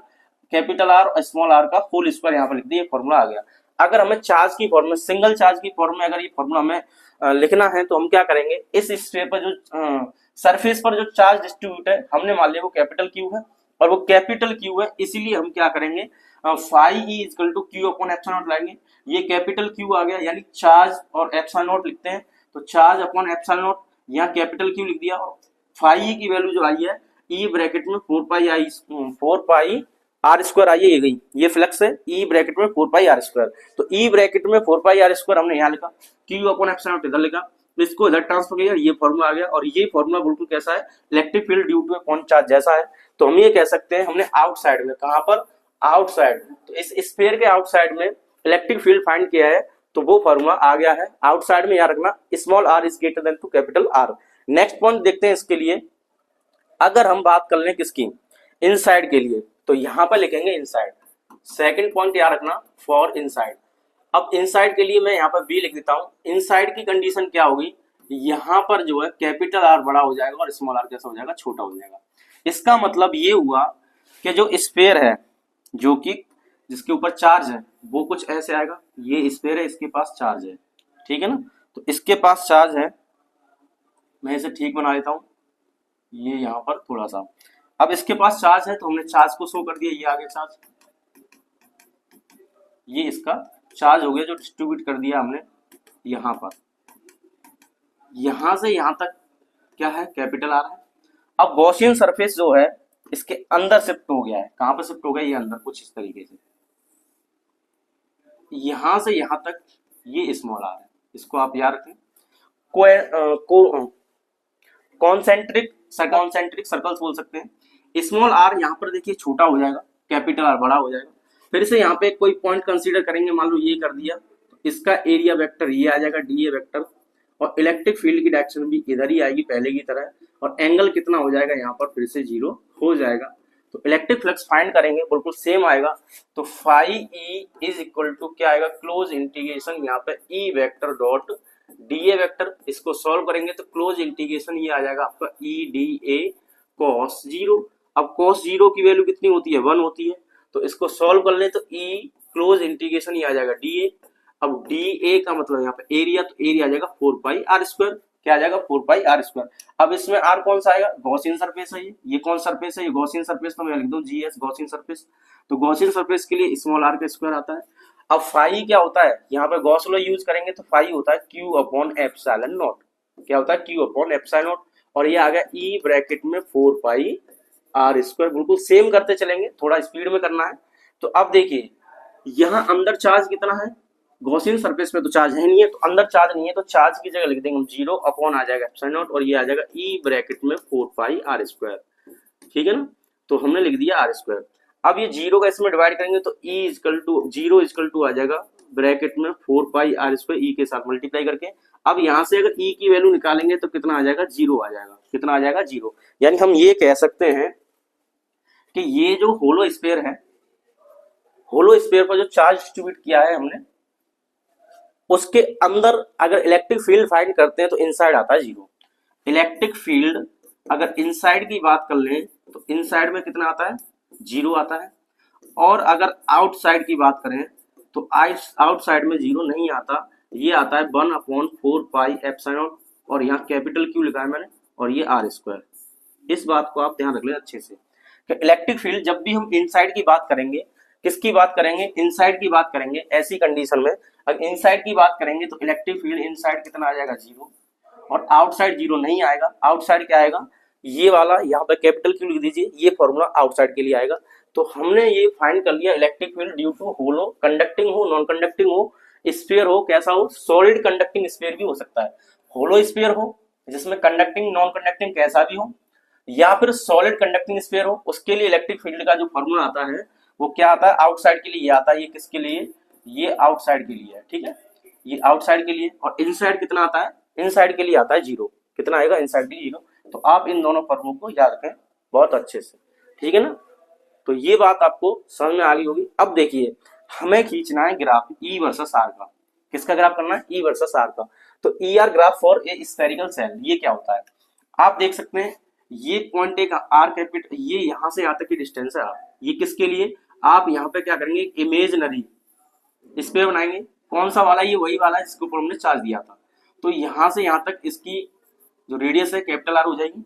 कैपिटल आर और स्मॉल आर का होल स्क्वायर यहाँ पर लिख दिया, फॉर्मूला आ गया। अगर हमें चार्ज की फॉर्म में, सिंगल चार्ज की फॉर्म में अगर ये फॉर्मूला हमें लिखना है तो हम क्या करेंगे, इस स्फीयर पर जो सरफेस पर जो चार्ज डिस्ट्रीब्यूट है हमने मान लिया वो कैपिटल क्यू है, और वो कैपिटल क्यू है, इसीलिए हम क्या करेंगे, phi E equal to Q upon epsilon naught लाएंगे। ये कैपिटल क्यू आ गया, यानी चार्ज और एप्सिलॉन नॉट लिखते हैं, तो चार्ज अपॉन एप्सिलॉन नॉट, यहाँ कैपिटल क्यू लिख दिया, और फाई ई की वैल्यू जो आई है ई ब्रैकेट में 4 पाई आर स्क्वायर आई है, ये गई, ये फ्लक्स है, ई ब्रैकेट में 4 पाई आर स्क्वायर, तो ई ब्रैकेट में 4 पाई आर स्क्वायर हमने यहाँ लिखा, क्यू अपॉन एप्सिलॉन नॉट इधर लिखा, तो इसको इधर ट्रांसफर किया, ये फॉर्मूला आ गया। और ये फॉर्मूला बिल्कुल कैसा है, electric field due to a point charge जैसा है। तो हम ये कह सकते हैं हमने आउटसाइड में, कहां पर, आउटसाइड, तो इस स्फीयर के आउटसाइड में इलेक्ट्रिक फील्ड फाइंड किया है तो वो फॉर्मूला आ गया है। आउटसाइड में याद रखना small R is greater than to capital R. Next point देखते हैं इसके लिए। अगर हम बात कर लें किसकी, इनसाइड के लिए, तो यहां पर लिखेंगे इनसाइड। सेकंड पॉइंट याद रखना फॉर इनसाइड। अब इनसाइड के लिए मैं यहाँ पर बी लिख देता हूं। इनसाइड की कंडीशन क्या होगी, यहां पर जो है कैपिटल आर बड़ा हो जाएगा और स्मॉल आर कैसा हो जाएगा, छोटा हो जाएगा। इसका मतलब ये हुआ कि जो स्फीयर है, जो कि जिसके ऊपर चार्ज है, वो कुछ ऐसे आएगा। ये स्फीयर है, इसके पास चार्ज है, ठीक है ना। तो इसके पास चार्ज है, मैं इसे ठीक बना लेता हूं, ये यहाँ पर थोड़ा सा। अब इसके पास चार्ज है तो हमने चार्ज को शो कर दिया, ये आगे चार्ज, ये इसका चार्ज हो गया जो डिस्ट्रीब्यूट कर दिया हमने यहां पर। यहां से यहां तक क्या है, कैपिटल आर है। अब गॉसियन सरफेस जो है इसके अंदर शिफ्ट हो गया है। कहां पर शिफ्ट हो गया, ये अंदर, कुछ इस तरीके से। यहां से यहां तक ये स्मॉल आर है, इसको आप याद रखें। कॉन्सेंट्रिक सर्कल्स बोल सकते हैं। स्मॉल आर यहाँ पर देखिए छोटा हो जाएगा, कैपिटल आर बड़ा हो जाएगा। फिर से यहाँ पे कोई पॉइंट कंसीडर करेंगे, मान लो ये कर दिया, तो इसका एरिया वेक्टर ये आ जाएगा डीए वेक्टर, और इलेक्ट्रिक फील्ड की डायरेक्शन भी इधर ही आएगी पहले की तरह, और एंगल कितना हो जाएगा यहाँ पर फिर से 0 हो जाएगा। तो इलेक्ट्रिक फ्लक्स फाइंड करेंगे, बिल्कुल सेम आएगा। तो phi E is equal to क्या आएगा, क्लोज इंटीग्रेशन यहाँ पे E vector dot D A vector. इसको सॉल्व करेंगे तो क्लोज इंटीग्रेशन ये आ जाएगा आपका ई डी ए कॉस 0। अब कॉस 0 की वैल्यू कितनी होती है, 1 होती है। तो इसको सॉल्व कर ले तो ई क्लोज इंटीग्रेशन ये आ जाएगा डी ए। अब डी ए का मतलब यहाँ पे एरिया, तो एरिया आ जाएगा 4 पाई आर स्क्वायर। क्या आ जाएगा, 4 पाई आर स्क्वायर। अब इसमें आर कौन सा आएगा, गॉसियन सरफेस है। ये कौन सरफेस है, ये गॉसियन सरफेस, तो मैं लिख दूं जीएस गॉसियन सरफेस। तो गॉसियन सरफेस के लिए स्मॉल आर का स्क्वायर आता है। अब फाई क्या होता है, यहाँ पे गॉस लॉ यूज करेंगे तो फाई होता है क्यू अपॉन एप्सिलॉन नॉट। क्या होता है, क्यू अपॉन एप्सिलॉन नॉट। और ये आ गया ई ब्रैकेट में 4 पाई आर स्क्वायर। बिल्कुल सेम करते चलेंगे, थोड़ा स्पीड में करना है। तो अब देखिए यहाँ अंदर चार्ज कितना है, गॉसियन सरफेस में तो चार्ज है नहीं है, तो अंदर चार्ज नहीं है, तो चार्ज की जगह लिख देंगे हम 0 अपॉन आ जाएगा एप्सिलॉन नॉट, और ये आ जाएगा ई ब्रैकेट में 4 पाई आर स्क्वायर। ठीक है ना, तो हमने लिख दिया आर स्क्वायर। अब ये 0 का इसमें डिवाइड करेंगे तो E equal to 0 equal to आ जाएगा ब्रैकेट में 4 पाई आर स्क्वायर ई के साथ मल्टीप्लाई करके। अब यहाँ से अगर ई की वैल्यू निकालेंगे तो कितना आ जाएगा, 0 आ जाएगा। कितना आ जाएगा, 0। यानी हम ये कह सकते हैं कि ये जो होलो स्फीयर है, होलो स्फीयर पर जो चार्ज डिस्ट्रीब्यूट किया है हमने, उसके अंदर अगर इलेक्ट्रिक फील्ड फाइंड करते हैं तो इनसाइड आता है 0। इलेक्ट्रिक फील्ड अगर इनसाइड की बात कर लें तो इनसाइड में कितना आता है, 0 आता है। और अगर आउटसाइड की बात करें तो आउटसाइड में 0 नहीं आता, ये आता है 1 अपॉन 4 पाई एप्सिलॉन, और यहाँ कैपिटल क्यू लिखा है मैंने, और ये आर स्क्वायर। इस बात को आप ध्यान रख लें अच्छे से कि इलेक्ट्रिक फील्ड जब भी हम इनसाइड की बात करेंगे, किसकी बात करेंगे, इनसाइड की बात करेंगे। ऐसी कंडीशन में अगर इनसाइड की बात करेंगे तो इलेक्ट्रिक फील्ड इनसाइड कितना आ जाएगा, 0, और आउटसाइड 0 नहीं आएगा। आउटसाइड क्या आएगा, ये वाला, यहाँ पे कैपिटल क्यू लिख दीजिए, ये फॉर्मूला आउटसाइड के लिए आएगा। तो हमने ये फाइंड कर लिया electric field due to hollow, conducting हो, नॉन कंडक्टिंग हो, स्फीयर हो, कैसा हो, सॉलिड कंडक्टिंग स्फीयर भी हो सकता है। होलो स्फीयर हो जिसमें कंडक्टिंग नॉन कंडक्टिंग कैसा भी हो, या फिर सॉलिड कंडक्टिंग स्फीयर हो, उसके लिए इलेक्ट्रिक फील्ड का जो फॉर्मूला आता है वो क्या आता है, आउटसाइड के लिए ये आता है। ये किसके लिए, ये आउटसाइड के लिए है। ठीक है, ये आउटसाइड के लिए। और इनसाइड कितना आता है, इनसाइड के लिए आता है 0। कितना आएगा, इनसाइड के लिए 0। तो आप इन दोनों फॉर्मूलों को याद रखें बहुत अच्छे से। ठीक है ना, तो ये बात आपको समझ में आ गई होगी। अब देखिए हमें खींचना है ग्राफ ई वर्सेस आर का। किसका ग्राफ करना है, ई वर्सेस आर का। तो E R graph for a spherical shell, ये क्या होता है, आप देख सकते हैं ये पॉइंट एक आर कैपिटल, ये यहां से यहां तक की डिस्टेंस है। ये किसके लिए, आप यहाँ पे क्या करेंगे, इमेजिनरी स्फीयर बनाएंगे। कौन सा वाला, ये वही वाला है जिसके ऊपर हमने चार्ज दिया था। तो यहां से यहां तक इसकी जो रेडियस है कैपिटल आर हो जाएगी।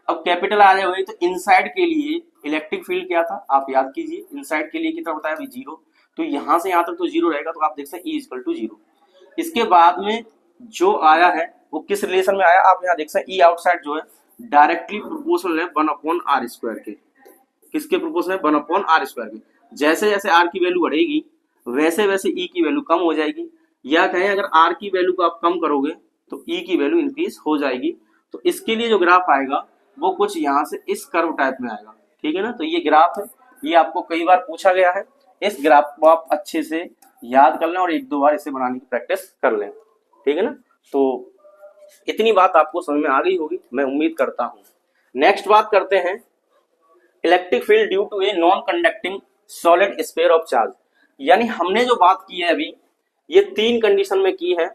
अब कैपिटल आर हो गई तो इनसाइड के लिए इलेक्ट्रिक फील्ड क्या था, आप याद कीजिए, इनसाइड के लिए कितना बताया अभी, 0। तो यहां से यहां तक तो 0 रहेगा, तो आप देख सकते हैं ई इक्वल टू 0। इसके बाद में जो आया है वो किस रिलेशन में आया, आप यहाँ देख सकते हैं ई आउटसाइड जो है डायरेक्टली प्रोपोर्शनल है 1 अपॉन आर स्क्वायर के। किसके प्रोपोर्शनल है, 1 अपॉन आर स्क्वायर के। जैसे जैसे आर की वैल्यू बढ़ेगी वैसे वैसे ई की वैल्यू कम हो जाएगी, या कहें अगर आर की वैल्यू को आप कम करोगे तो ई की वैल्यू इंक्रीज हो जाएगी। तो इसके लिए जो ग्राफ आएगा वो कुछ यहाँ से इस कर्व टाइप में आएगा। ठीक है ना, तो ये ग्राफ है, ये आपको कई बार पूछा गया है। इस ग्राफ को आप अच्छे से याद कर लें और एक दो बार इसे बनाने की प्रैक्टिस कर लें, ठीक है ना। तो इतनी बात आपको समझ में आ गई होगी, मैं उम्मीद करता हूं। नेक्स्ट बात करते हैं electric field due to a non conducting solid sphere of charge. यानी हमने जो बात की है अभी, ये तीन कंडीशन में की है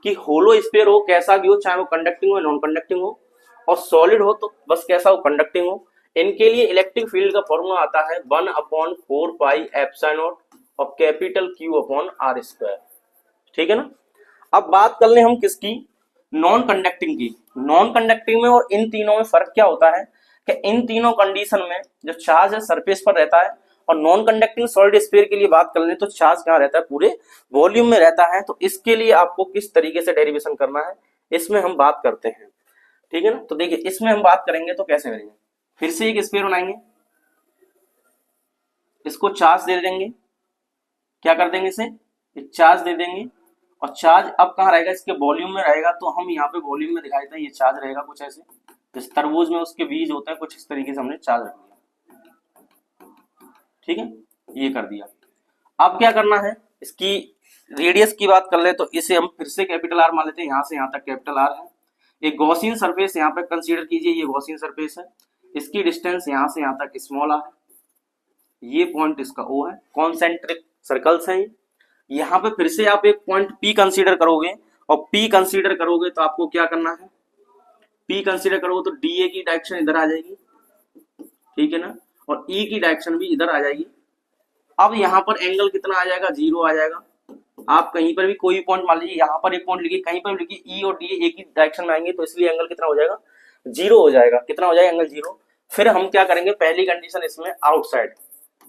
कि होलो स्फीयर हो, कैसा भी हो, चाहे वो कंडक्टिंग हो नॉन कंडक्टिंग हो, और सॉलिड हो तो बस कैसा हो, कंडक्टिंग हो। इनके लिए इलेक्ट्रिक फील्ड का फॉर्मूला आता है 1/4πε0 और capital Q upon are square, ठीक है ना। अब बात कर ले हम किसकी, नॉन कंडक्टिंग की। नॉन कंडक्टिंग में और इन तीनों में फर्क क्या होता है कि इन तीनों कंडीशन में जो चार्ज है सरफेस पर रहता है, और नॉन कंडक्टिंग सॉलिड स्फीयर के लिए बात कर लें तो चार्ज कहाँ रहता है, पूरे वॉल्यूम में रहता है। तो इसके लिए आपको किस तरीके से डेरिवेशन करना है, इसमें हम बात करते हैं, ठीक है ना। तो देखिए इसमें हम बात करेंगे तो कैसे करेंगे, फिर से एक स्फीयर बनाएंगे, इसको चार्ज दे देंगे, क्या कर देंगे, इसे एक चार्ज दे देंगे, और चार्ज अब कहाँ रहेगा, इसके वॉल्यूम में रहेगा। तो हम यहाँ पे वॉल्यूम में दिखाई देता है, ये चार्ज रहेगा कुछ ऐसे, जैसे तरबूज में उसके बीज होते हैं, कुछ इस तरीके से हमने चार्ज रख दिया, ठीक है, ये कर दिया। अब क्या करना है, इसकी रेडियस की बात कर ले तो इसे हम फिर से कैपिटल आर मान लेते हैं, यहाँ से यहाँ तक कैपिटल आर है। एक गॉसियन सरफेस यहाँ पे कंसीडर कीजिए, ये गॉसियन सरफेस है, इसकी डिस्टेंस यहाँ से यहाँ तक स्मॉल आर है, ये पॉइंट इसका ओ है, कॉन्सेंट्रिक सर्कल्स हैं। यहाँ पे फिर से आप एक पॉइंट P कंसीडर करोगे, और P कंसीडर करोगे तो आपको क्या करना है, P कंसीडर करोगे तो DA की डायरेक्शन इधर आ जाएगी, ठीक है ना, और E की डायरेक्शन भी इधर आ जाएगी। अब यहाँ पर एंगल कितना आ जाएगा, 0 आ जाएगा। आप कहीं पर भी कोई पॉइंट मान लीजिए, यहाँ पर एक पॉइंट लिखिए, कहीं पर भी लिखिए, E और DA एक ही डायरेक्शन में आएंगे, तो इसलिए एंगल कितना हो जाएगा, 0 हो जाएगा। कितना हो जाएगा, एंगल 0। फिर हम क्या करेंगे, पहली कंडीशन इसमें आउटसाइड,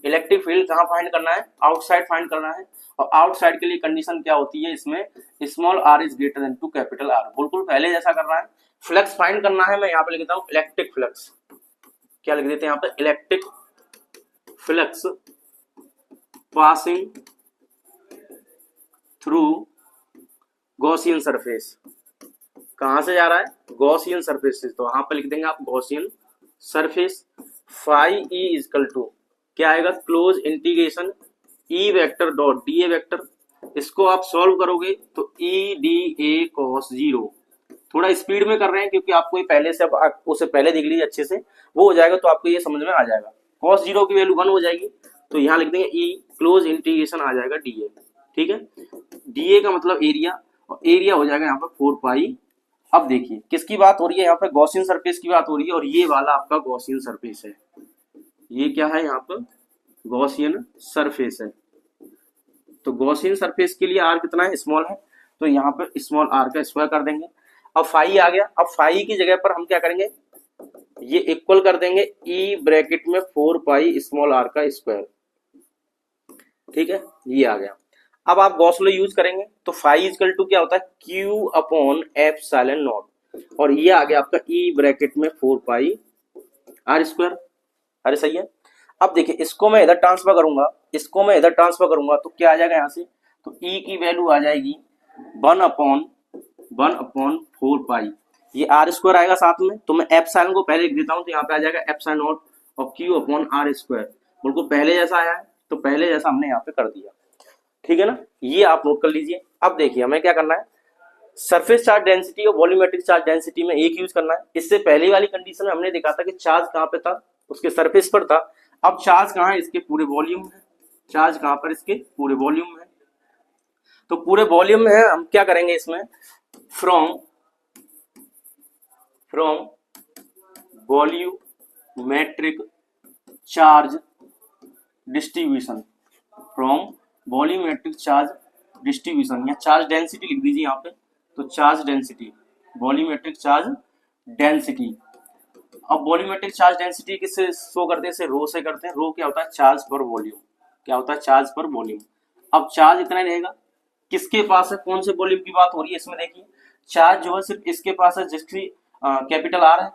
इलेक्ट्रिक फील्ड कहाँ फाइंड करना है, आउटसाइड फाइंड करना है। और आउटसाइड के लिए कंडीशन क्या होती है, इसमें small r is greater than to capital R, बिल्कुल पहले जैसा करना है। फ्लक्स फाइंड करना है, मैं यहाँ पे लिख देता हूँ इलेक्ट्रिक फ्लक्स, क्या लिख देते हैं यहाँ पे, electric flux passing through Gaussian surface. कहां से जा रहा है, गॉसियन सरफेस से, तो वहां पे लिख देंगे आप Gaussian surface. Phi E is equal to क्या आएगा, close integration E vector dot D A vector. इसको आप सॉल्व करोगे तो ई डी ए कॉस 0, थोड़ा स्पीड में कर रहे हैं क्योंकि आपको ये पहले से, अब उसे पहले देख लीजिए अच्छे से, वो हो जाएगा तो आपको ये समझ में आ जाएगा। कॉस 0 की वैल्यू 1 हो जाएगी, तो यहाँ लिख देंगे ई क्लोज इंटीग्रेशन आ जाएगा डी ए, ठीक है। डी ए का मतलब एरिया, और एरिया हो जाएगा यहाँ पर 4 पाई। अब देखिए किसकी बात हो रही है, यहाँ पर गॉसियन सरफेस की बात हो रही है, और ये वाला आपका गॉसियन सरफेस है, ये क्या है यहाँ पर गॉसियन सरफेस है। तो गॉसियन सरफेस के लिए आर कितना है, स्मॉल है, तो यहाँ पर स्मॉल आर का स्क्वायर कर देंगे। अब फाई आ गया, अब फाई की जगह पर हम क्या करेंगे, ये इक्वल कर देंगे ई ब्रैकेट में 4 पाई स्मॉल आर का स्क्वायर, ठीक है, ये आ गया। अब आप गॉस लॉ यूज करेंगे तो फाई इक्वल टू क्या होता है, क्यू अपॉन एप्सिलॉन नॉट, और ये आ गया आपका ई ब्रैकेट में 4 पाई आर स्क्वायर। अरे सही है। अब देखिए इसको मैं इधर ट्रांसफर करूंगा, इसको मैं इधर ट्रांसफर करूंगा तो क्या आ जाएगा यहाँ से, तो ई की वैल्यू आ जाएगी 1/4 पाई, ये आर स्क्वायर आएगा साथ में, तो मैं एप्सिलॉन को पहले लिख देता हूँ, तो यहाँ पे आ जाएगा एप्सिलॉन नॉट और क्यू अपॉन आर स्क्वायर, बिल्कुल पहले जैसा आया है, तो पहले जैसा हमने यहाँ पे कर दिया, ठीक है ना, ये आप नोट कर लीजिए। अब देखिए हमें क्या करना है, सरफेस चार्ज डेंसिटी और वॉल्यूमेट्रिक चार्ज डेंसिटी में एक यूज करना है। इससे पहले वाली कंडीशन में हमने देखा था कि चार्ज कहाँ पे था, उसके सरफेस पर था। अब चार्ज कहाँ है, इसके पूरे वॉल्यूम है, चार्ज कहाँ पर, इसके पूरे वॉल्यूम में। तो पूरे वॉल्यूम में है, हम क्या करेंगे इसमें, from volumetric charge distribution, from volumetric charge distribution, या चार्ज डेंसिटी लिख दीजिए यहाँ पे, तो charge density, volumetric charge density. अब वॉल्यूमेट्रिक चार्ज डेंसिटी किससे शो करते हैं, इसे रो से करते हैं। रो क्या होता है, चार्ज पर वॉल्यूम, क्या होता है, चार्ज पर वॉल्यूम। अब चार्ज इतना रहेगा, किसके पास है, कौन से वॉल्यूम की बात हो रही है, इसमें देखिए चार्ज जो है सिर्फ इसके पास है जिसकी कैपिटल आर है,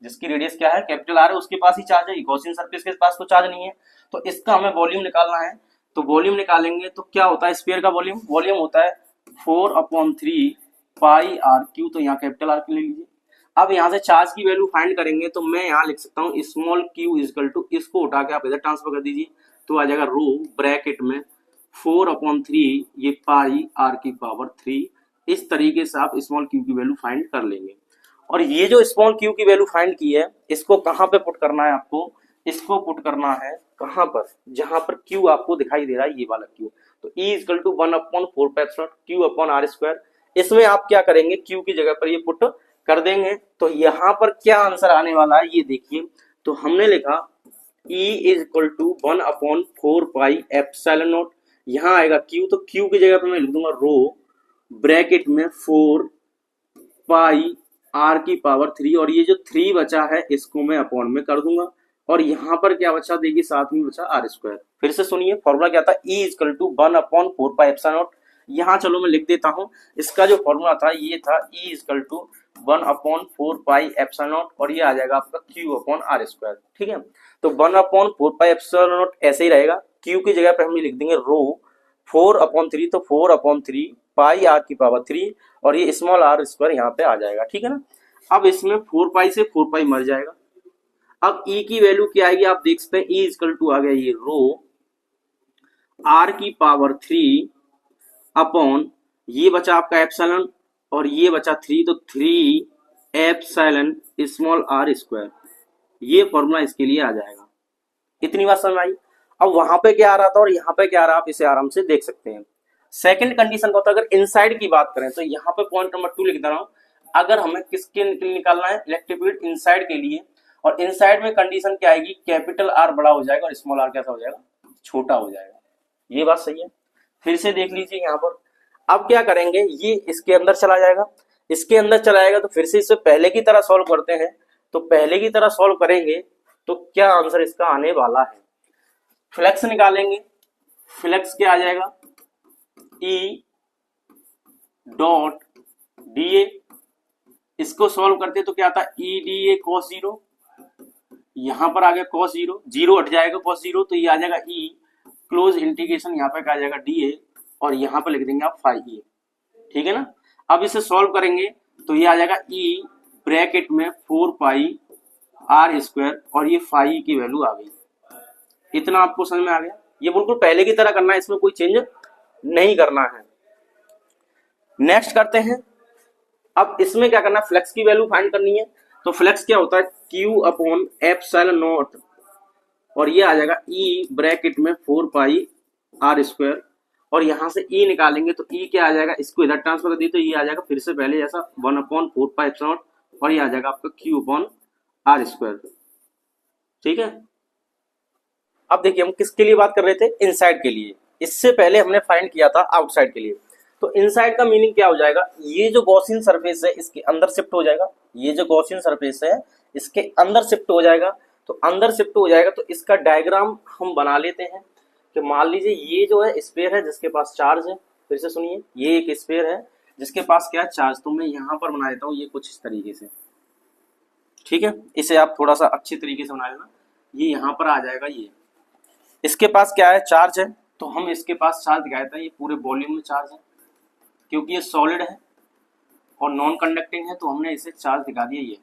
जिसकी रेडियस क्या है, कैपिटल आर है, उसके पास ही चार्ज है। गॉसियन सरफेस के पास तो चार्ज नहीं है, तो इसका हमें वॉल्यूम निकालना है। तो वॉल्यूम निकालेंगे तो क्या होता है, स्फीयर का वॉल्यूम, वॉल्यूम होता है 4/3 पाई आर क्यू, तो यहाँ कैपिटल आर क्यू ले लीजिए। अब यहाँ से चार्ज की वैल्यू फाइंड करेंगे तो मैं यहाँ लिख सकता हूँ स्मॉल क्यू इजकल टू, इसको उठा के आप इधर ट्रांसफर कर दीजिए, तो आ जाएगा रो ब्रैकेट में 4/3 ये पाई आर की पावर 3। इस तरीके से आप स्मॉल क्यू की वैल्यू फाइंड कर लेंगे। और ये जो स्मॉल क्यू की वैल्यू फाइंड की है, इसको कहां पे पुट करना है आपको? इसको पुट करना है कहां पर? जहां पर क्यू आपको दिखाई दे रहा है, ये वाला क्यू। तो E equal to 1/4 Q upon are square. इसमें आप क्या करेंगे? क्यू की जगह पर ये पुट कर देंगे। तो यहां पर क्या आंसर आने वाला है ये देखिए। तो हमने लिखा E is equal to 1/4 pi epsilon naught. यहां आएगा क्यू, तो क्यू की जगह पर मैं लिख दूंगा रो ब्रैकेट में 4 पाई आर की पावर 3, और ये जो 3 बचा है इसको मैं अपॉन में कर दूंगा। और यहां पर क्या बचा? देखिए साथ में बचा आर स्क्वायर। फिर से सुनिए, फॉर्मूला क्या था? E equal to 1/4 pi epsilon naught. यहाँ चलो मैं लिख देता हूं, इसका जो फॉर्मूला था ये था E equal to 1/4 pi epsilon naught, और ये आ जाएगा आपका Q अपॉन आर स्क्वायर। ठीक है, तो 1/4 पाई एप्सिलॉन नॉट ऐसे ही रहेगा। Q की जगह पे हम लिख देंगे रो 4/3, तो 4/3 पाई आर की पावर 3, और ये स्मॉल आर स्क्वायर यहाँ पे आ जाएगा। ठीक है ना। अब इसमें 4 पाई से 4 पाई मर जाएगा। अब E की वैल्यू क्या आएगी? आप देख सकते हैं E इक्वल टू आ गया ये रो आर की पावर 3 अपॉन ये बचा आपका एप्सिलॉन, और ये बचा 3, तो 3 एप्सिलॉन स्मॉल आर स्क्वायर। ये फॉर्मूला इसके लिए आ जाएगा। इतनी बात समझ आई? अब वहां पे क्या आ रहा था और यहाँ पे क्या आ रहा है, आप इसे आराम से देख सकते हैं। सेकंड कंडीशन का होता है, अगर इनसाइड की बात करें तो यहाँ पे पॉइंट नंबर 2 लिख दे रहा हूं। अगर हमें किसके निकालना है? इलेक्ट्रिक फील्ड इनसाइड के लिए। और इनसाइड में कंडीशन क्या आएगी? कैपिटल आर बड़ा हो जाएगा और स्मॉल आर कैसा हो जाएगा? छोटा हो जाएगा। ये बात सही है। फिर से देख लीजिए यहाँ पर। अब क्या करेंगे? ये इसके अंदर चला जाएगा, इसके अंदर चला जाएगा, तो फिर से इसे पहले की तरह सॉल्व करते हैं। तो पहले की तरह सॉल्व करेंगे तो क्या आंसर इसका आने वाला है? फ्लेक्स निकालेंगे, फ्लेक्स क्या आ जाएगा? E डॉट डी ए। इसको सॉल्व करते तो क्या आता? E D A cos 0। यहां पर आ गया कॉस 0, 0 हट जाएगा कॉस 0, तो ये आ जाएगा E क्लोज इंटीग्रेशन, यहाँ पे आ जाएगा डी ए, और यहाँ पे लिख देंगे आप फाई E। ठीक है ना। अब इसे सॉल्व करेंगे तो ये आ जाएगा E ब्रैकेट में 4 पाई आर स्क्वायर, और ये फाई की वैल्यू आ गई। इतना आपको समझ में आ गया? ये बिल्कुल पहले की तरह करना है, इसमें कोई चेंज नहीं करना है। नेक्स्ट करते हैं। अब इसमें क्या करना है? फ्लेक्स की वैल्यू फाइंड करनी है। तो फ्लेक्स क्या होता है? Q अपॉन एप्सिलॉन नॉट, और ये आ जाएगा E ब्रैकेट में 4 पाई आर स्क्वायर, और यहां से E निकालेंगे तो E क्या आ जाएगा? इसको इधर ट्रांसफर कर दी तो ये आ जाएगा फिर से पहले जैसा 1/4 पाई एप्सिलॉन नॉट, और ये आ जाएगा आपका Q अपॉन आर स्क्वायर। ठीक है। अब देखिए हम किसके लिए बात कर रहे थे? इनसाइड के लिए। इससे पहले हमने फाइंड किया था आउटसाइड के लिए। तो इनसाइड का मीनिंग क्या हो जाएगा? ये जो गॉसियन सरफेस है इसके अंदर शिफ्ट हो जाएगा। ये जो गॉसियन सरफेस है इसके अंदर शिफ्ट हो जाएगा। तो अंदर शिफ्ट हो जाएगा तो इसका डायग्राम हम बना लेते हैं कि मान लीजिए ये जो है स्फीयर है जिसके पास चार्ज है। फिर से सुनिए, ये एक स्फीयर है जिसके पास क्या चार्ज, तो मैं यहाँ पर बना देता हूँ ये कुछ इस तरीके से। ठीक है, इसे आप थोड़ा सा अच्छी तरीके से बना लेना। ये यहाँ पर आ जाएगा, ये इसके पास क्या है? चार्ज है। तो हम इसके पास चार्ज दिखाया था, ये पूरे वॉल्यूम में चार्ज है, क्योंकि ये सॉलिड है और नॉन कंडक्टिंग है तो हमने इसे चार्ज दिखा दिया। ये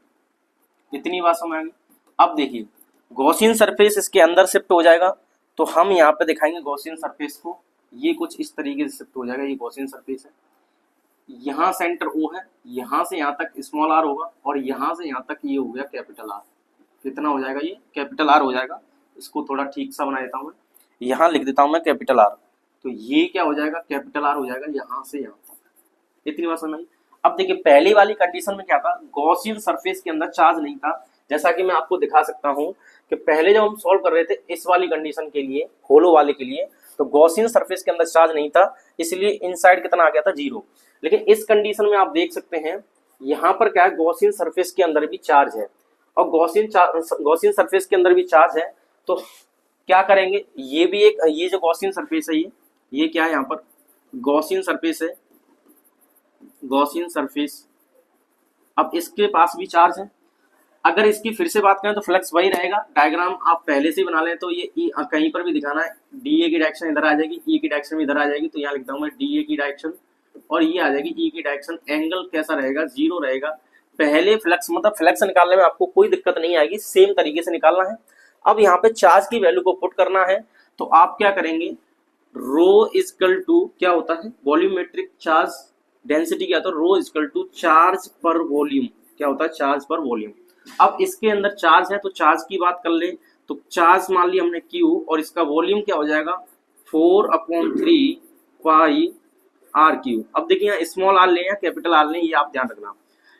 इतनी बात समझ आ गई। अब देखिए गॉसियन सरफेस इसके अंदर शिफ्ट हो जाएगा, तो हम यहाँ पे दिखाएंगे गॉसियन सरफेस को। ये कुछ इस तरीके से शिफ्ट हो जाएगा। ये गॉसियन सरफेस है, यहाँ सेंटर O है, यहाँ से यहाँ तक स्मॉल आर होगा, और यहाँ से यहाँ तक ये हो गया कैपिटल आर। कितना हो जाएगा? ये कैपिटल आर हो जाएगा। इसको थोड़ा ठीक सा बना देता हूँ मैं, यहाँ लिख देता हूँ मैं कैपिटल आर। तो ये क्या हो जाएगा? कैपिटल आर हो जाएगा यहाँ से यहाँ तक। इतनी बात समझ। अब देखिए पहली वाली कंडीशन में क्या था? गॉसियन सरफेस के अंदर चार्ज नहीं था। जैसा कि मैं आपको दिखा सकता हूँ कि पहले जब हम सॉल्व कर रहे थे इस वाली कंडीशन के लिए, होलो वाले के लिए, तो गॉसियन सरफेस के अंदर चार्ज नहीं था, इसलिए इनसाइड कितना आ गया था? 0। लेकिन इस कंडीशन में आप देख सकते हैं यहाँ पर क्या है? गॉसियन सरफेस के अंदर भी चार्ज है, और गॉसियन सरफेस के अंदर भी चार्ज है। तो क्या करेंगे? ये भी एक, ये जो गॉसियन सरफेस है ये क्या है? यहाँ पर गॉसियन सरफेस है, गॉसियन सरफेस। अब इसके पास भी चार्ज है। अगर इसकी फिर से बात करें तो फ्लक्स वही रहेगा। डायग्राम आप पहले से बना लें तो ये कहीं पर भी दिखाना है, डीए की डायरेक्शन इधर आ जाएगी, ई की डायरेक्शन भी इधर आ जाएगी। तो यहाँ लिखता हूँ मैं डीए की डायरेक्शन, और ये आ जाएगी ई की डायरेक्शन। एंगल कैसा रहेगा? 0 रहेगा। पहले फ्लक्स, मतलब फ्लक्स निकालने में आपको कोई दिक्कत नहीं आएगी, सेम तरीके से निकालना है। अब यहाँ पे चार्ज की वैल्यू को पुट करना है, तो आप क्या करेंगे? रो इजकल टू क्या होता है, वॉल्यूमेट्रिक चार्ज डेंसिटी क्या होता है, रो इजकल टू चार्ज पर वॉल्यूम, क्या होता है, चार्ज पर वॉल्यूम। अब इसके अंदर चार्ज है तो चार्ज की बात कर ले तो चार्ज मान लिया हमने Q और इसका वॉल्यूम क्या हो जाएगा 4/3 पाई आर क्यू। अब देखिए यहाँ स्मॉल आर लें या कैपिटल आर लें, ये आप ध्यान रखना।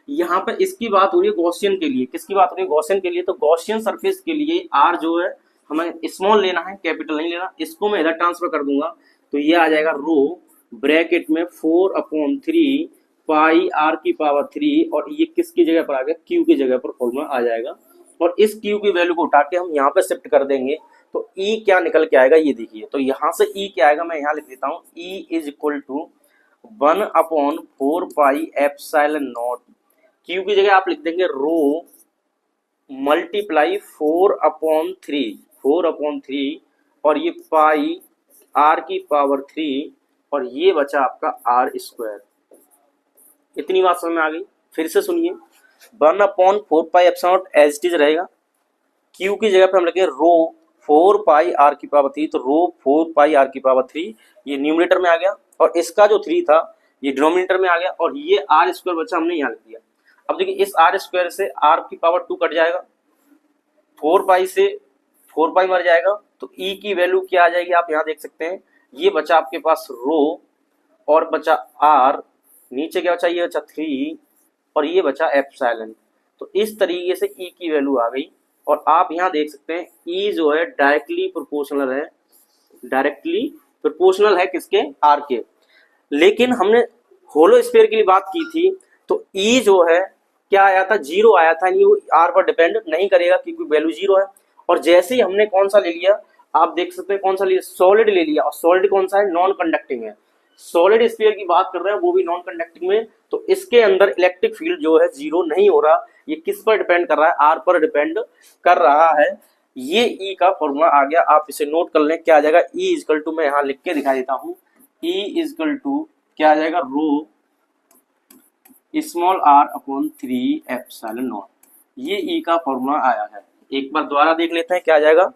यहाँ पर इसकी बात हो रही है गॉसियन के लिए, किसकी बात हो रही है, गॉसियन के लिए। तो गॉसियन सरफेस के लिए आर जो है हमें स्मॉल लेना है, कैपिटल नहीं लेना। इसको मैं इधर ट्रांसफर कर दूंगा तो ये आ जाएगा रो ब्रैकेट में 4/3 पाई आर की पावर 3 और ये किसकी जगह पर आ गया, क्यू की जगह पर फॉर्मूला आ जाएगा। और इस क्यू की वैल्यू को उठा के हम यहाँ पे शिफ्ट कर देंगे तो ई क्या निकल के आएगा ये देखिए। तो यहाँ से ई क्या आएगा, मैं यहाँ लिख देता हूँ, E is equal to 1/4 pi epsilon naught, Q की जगह आप लिख देंगे रो मल्टीप्लाई 4/3 और ये पाई आर की पावर 3 और ये बचा आपका आर स्क्वायर। इतनी बात समझ में आ गई। फिर से सुनिए, 1/4 pi epsilon naught as it is रहेगा, क्यू की जगह पे हम लिखेंगे रो 4 पाई आर की पावर 3, तो रो 4 पाई आर की पावर 3 ये न्यूमरेटर में आ गया और इसका जो 3 था ये डिनोमिनेटर में आ गया और ये आर स्क्वायर बचा, हमने यहाँ लिख दिया। अब देखिए इस आर स्क्वायर से आर की पावर 2 कट जाएगा, 4 पाई से 4 पाई मर जाएगा तो ई की वैल्यू क्या आ जाएगी आप यहाँ देख सकते हैं। ये बचा आपके पास रो और बचा आर, नीचे क्या बचा, ये बचा 3 और ये बचा एप्सिलॉन। तो इस तरीके से ई की वैल्यू आ गई और आप यहाँ देख सकते हैं ई जो है डायरेक्टली प्रोपोर्शनल है किसके, आर के। लेकिन हमने होलो स्फीयर के लिए बात की थी तो ई जो है क्या आया था, 0 आया था, ये आर पर डिपेंड नहीं करेगा क्योंकि वैल्यू 0 है। और जैसे ही हमने कौन सा ले लिया, आप देख सकते हैं कौन सा लिया, सॉलिड ले लिया और सॉलिड कौन सा है, नॉन कंडक्टिंग है। सॉलिड स्फीयर की बात कर रहे हैं वो भी नॉन कंडक्टिंग में, तो इसके अंदर इलेक्ट्रिक फील्ड जो है 0 नहीं हो रहा। ये किस पर डिपेंड कर रहा है, आर पर डिपेंड कर रहा है। ये ई का फॉर्मूला आ गया, आप इसे नोट कर लें। क्या आ जाएगा, ई इजकल टू, मैं यहाँ लिख के दिखा देता हूँ, ई इजकल टू क्या आ जाएगा, रो स्मॉल r/3 एप्सिलॉन नॉट। ये ई का फॉर्मूला आया है। एक बार दोबारा देख लेते हैं क्या आ जाएगा,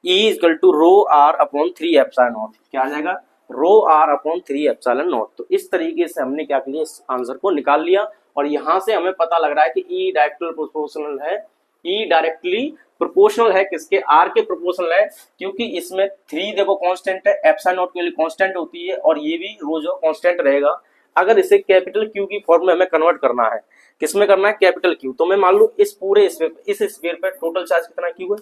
E is equal to rho r/3 epsilon naught, क्या आ जाएगा, रो r/3 एप्सिलॉन नॉट। तो इस तरीके से हमने क्या किया, इस आंसर को निकाल लिया और यहाँ से हमें पता लग रहा है कि ई डायरेक्टली प्रोपोर्शनल है, ई डायरेक्टली प्रोपोर्शनल है किसके, आर के प्रोपोर्शनल है, क्योंकि इसमें 3 देखो कांस्टेंट है, एप्सिलॉन नॉट के लिए कांस्टेंट होती है और ये भी रो जो कांस्टेंट रहेगा। अगर इसे कैपिटल क्यू की फॉर्म में हमें कन्वर्ट करना है, किसमें करना है, कैपिटल क्यू, तो मैं मान लू इस पूरे इस स्फीयर पे टोटल चार्ज कितना क्यू है,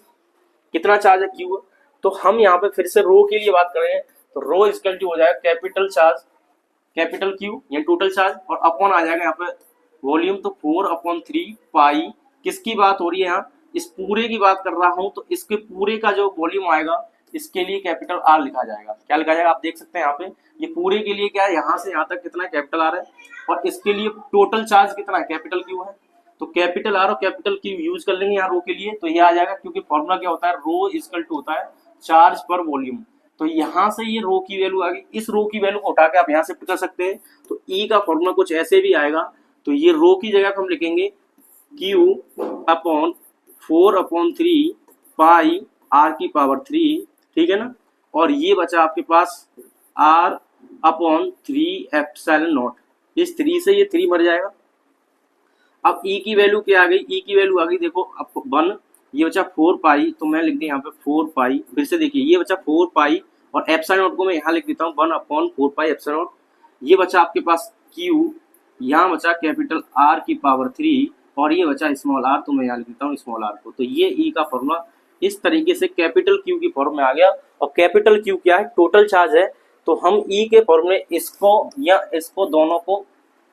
कितना चार्ज है क्यू है। तो हम यहाँ पे फिर से रो के लिए बात करें तो रो इक्वल टू हो जाएगा कैपिटल चार्ज, कैपिटल क्यू या टोटल चार्ज और अपॉन आ जाएगा यहाँ पे वॉल्यूम, तो 4/3 पाई, किसकी बात हो रही है यहाँ, इस पूरे की बात कर रहा हूं तो इसके पूरे का जो वॉल्यूम आएगा इसके लिए कैपिटल आर लिखा जाएगा। क्या लिखा जाएगा, आप देख सकते हैं यहाँ पे, ये पूरे के लिए क्या है, यहाँ से यहाँ तक कितना कैपिटल आर है और इसके लिए टोटल चार्ज कितना है, कैपिटल क्यू है। तो कैपिटल आर और कैपिटल क्यू यूज कर लेंगे यहाँ रो के लिए, तो ये आ जाएगा, क्योंकि फॉर्मूला क्या होता है, रो इक्वल टू होता है चार्ज पर वॉल्यूम। तो यहाँ से ये रो की वैल्यू आ गई, इस रो की वैल्यू को उठा के आप यहाँ शिफ्ट कर सकते हैं। तो ई का फॉर्मूला कुछ ऐसे भी आएगा, तो ये रो की जगह हम लिखेंगे Q/4/3 पाई आर की पावर 3, ठीक है ना, और ये बचा आपके पास R/3 एप्सिलॉन नॉट, इस 3 से ये 3 मर जाएगा। अब ई की वैल्यू क्या आ गई, ई की वैल्यू आ गई देखो अब 1, ये बचा 4 पाई, तो मैं लिख दिया यहाँ पे 4 पाई, फिर से देखिए ये बचा 4 पाई और एप्सिलॉन नॉट को मैं यहाँ लिख देता हूँ 1/4 पाई एप्सिलॉन नॉट। ये बचा आपके पास Q, यहाँ बचा कैपिटल आर की पावर 3 और ये बचा स्मॉल आर, तो मैं यहाँ लिख देता हूँ स्मॉल आर को। तो ये ई का फॉर्मूला इस तरीके से कैपिटल क्यू की फॉर्म में आ गया। और कैपिटल क्यू क्या है, टोटल चार्ज है, तो हम ई के फॉर्मूले इसको या इसको दोनों को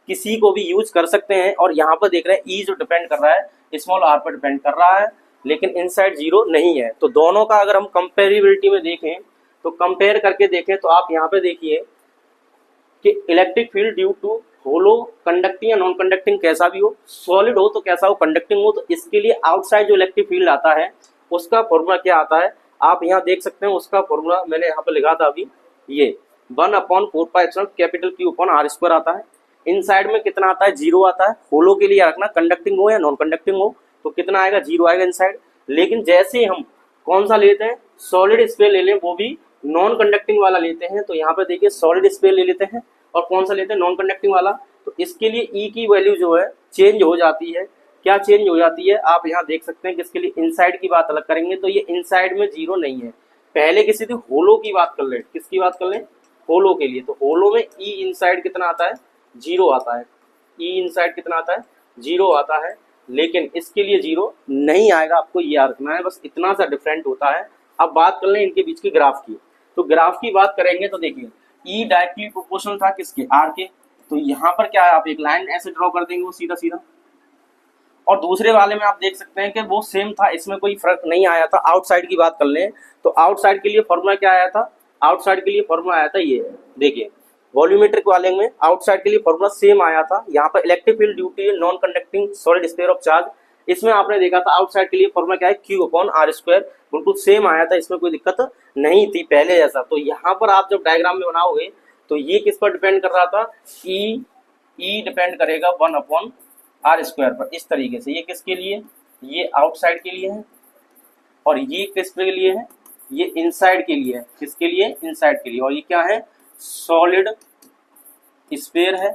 किसी को भी यूज कर सकते हैं। और यहाँ पर देख रहे हैं ई जो डिपेंड कर रहा है स्मॉल आर पर डिपेंड कर रहा है, लेकिन इनसाइड 0 नहीं है। तो दोनों का अगर हम कंपेरेबिलिटी में देखें तो कंपेयर करके देखें तो आप यहाँ पे देखिए कि electric field due to hollow conducting या नॉन कंडक्टिंग कैसा भी हो, सॉलिड हो तो कैसा हो, कंडक्टिंग हो, तो इसके लिए आउटसाइड जो इलेक्ट्रिक फील्ड आता है उसका फॉर्मूला क्या आता है, आप यहाँ देख सकते हैं। उसका फॉर्मूला मैंने यहाँ पे लिखा था अभी, ये 1/4 pi epsilon capital Q upon are square आता है। इनसाइड में कितना आता है, 0 आता है। होलो के लिए रखना, कंडक्टिंग हो या नॉन कंडक्टिंग हो, तो कितना आएगा, 0 आएगा इनसाइड। लेकिन जैसे हम कौन सा लेते हैं, सॉलिड स्फीयर ले लें, वो भी नॉन कंडक्टिंग वाला लेते हैं तो यहाँ पे देखिए सॉलिड स्फीयर ले लेते हैं, और कौन सा लेते हैं, नॉन कंडक्टिंग वाला। तो इसके लिए ई की वैल्यू जो है चेंज हो जाती है। क्या चेंज हो जाती है, आप यहाँ देख सकते हैं कि इसके लिए इनसाइड की बात अलग करेंगे तो ये इनसाइड में जीरो नहीं है। पहले किसी थी होलो की बात कर ले, किसकी बात कर ले, होलो के लिए। तो होलो में ई इनसाइड कितना आता है, जीरो आता है। ई इनसाइड कितना आता है, जीरो आता है। लेकिन इसके लिए जीरो नहीं आएगा, आपको ये याद रखना है, बस इतना सा डिफरेंट होता है। अब बात कर लें इनके बीच की ग्राफ की। तो ग्राफ की बात करेंगे तो देखिए ई डायरेक्टली प्रोपोर्शनल था किसके, आर के। तो यहाँ पर क्या है, आप एक लाइन ऐसे ड्रॉ कर देंगे वो सीधा सीधा। और दूसरे वाले में आप देख सकते हैं कि वो सेम था, इसमें कोई फर्क नहीं आया था। आउटसाइड की बात कर लें तो आउटसाइड के लिए फॉर्मूला क्या आया था, आउटसाइड के लिए फॉर्मूला आया था ये, देखिए वॉल्यूमेट्रिक वाले में आउटसाइड के लिए फॉर्मूला सेम आया था। यहाँ पर electric field due to non conducting solid sphere of charge, इसमें आपने देखा था आउटसाइड के लिए फॉर्मूला क्या है, क्यू अपॉन आर स्क्वायर, बिल्कुल सेम आया था, इसमें कोई दिक्कत नहीं थी पहले जैसा। तो यहाँ पर आप जब डायग्राम में बनाओगे तो ये किस पर डिपेंड कर रहा था, ई डिपेंड करेगा 1 अपॉन आर स्क्वायर पर, इस तरीके से। ये किसके लिए, ये आउटसाइड के लिए है, और ये किसके लिए है, ये इनसाइड के लिए है। किसके लिए, इनसाइड के लिए। और ये क्या है, सॉलिड स्फीयर है।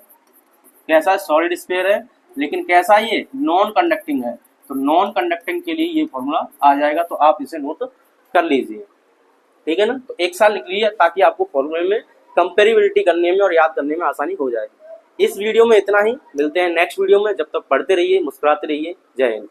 कैसा, सॉलिड स्फीयर है, लेकिन कैसा, ये नॉन कंडक्टिंग है। तो नॉन कंडक्टिंग के लिए ये फॉर्मूला आ जाएगा, तो आप इसे नोट कर लीजिए, ठीक है ना। तो एक साल लिख लीजिए ताकि आपको फॉर्मूले में कंपेरेबिलिटी करने में और याद करने में आसानी हो जाए। इस वीडियो में इतना ही, मिलते हैं नेक्स्ट वीडियो में। जब तक पढ़ते रहिए, मुस्कुराते रहिए। जय हिंद।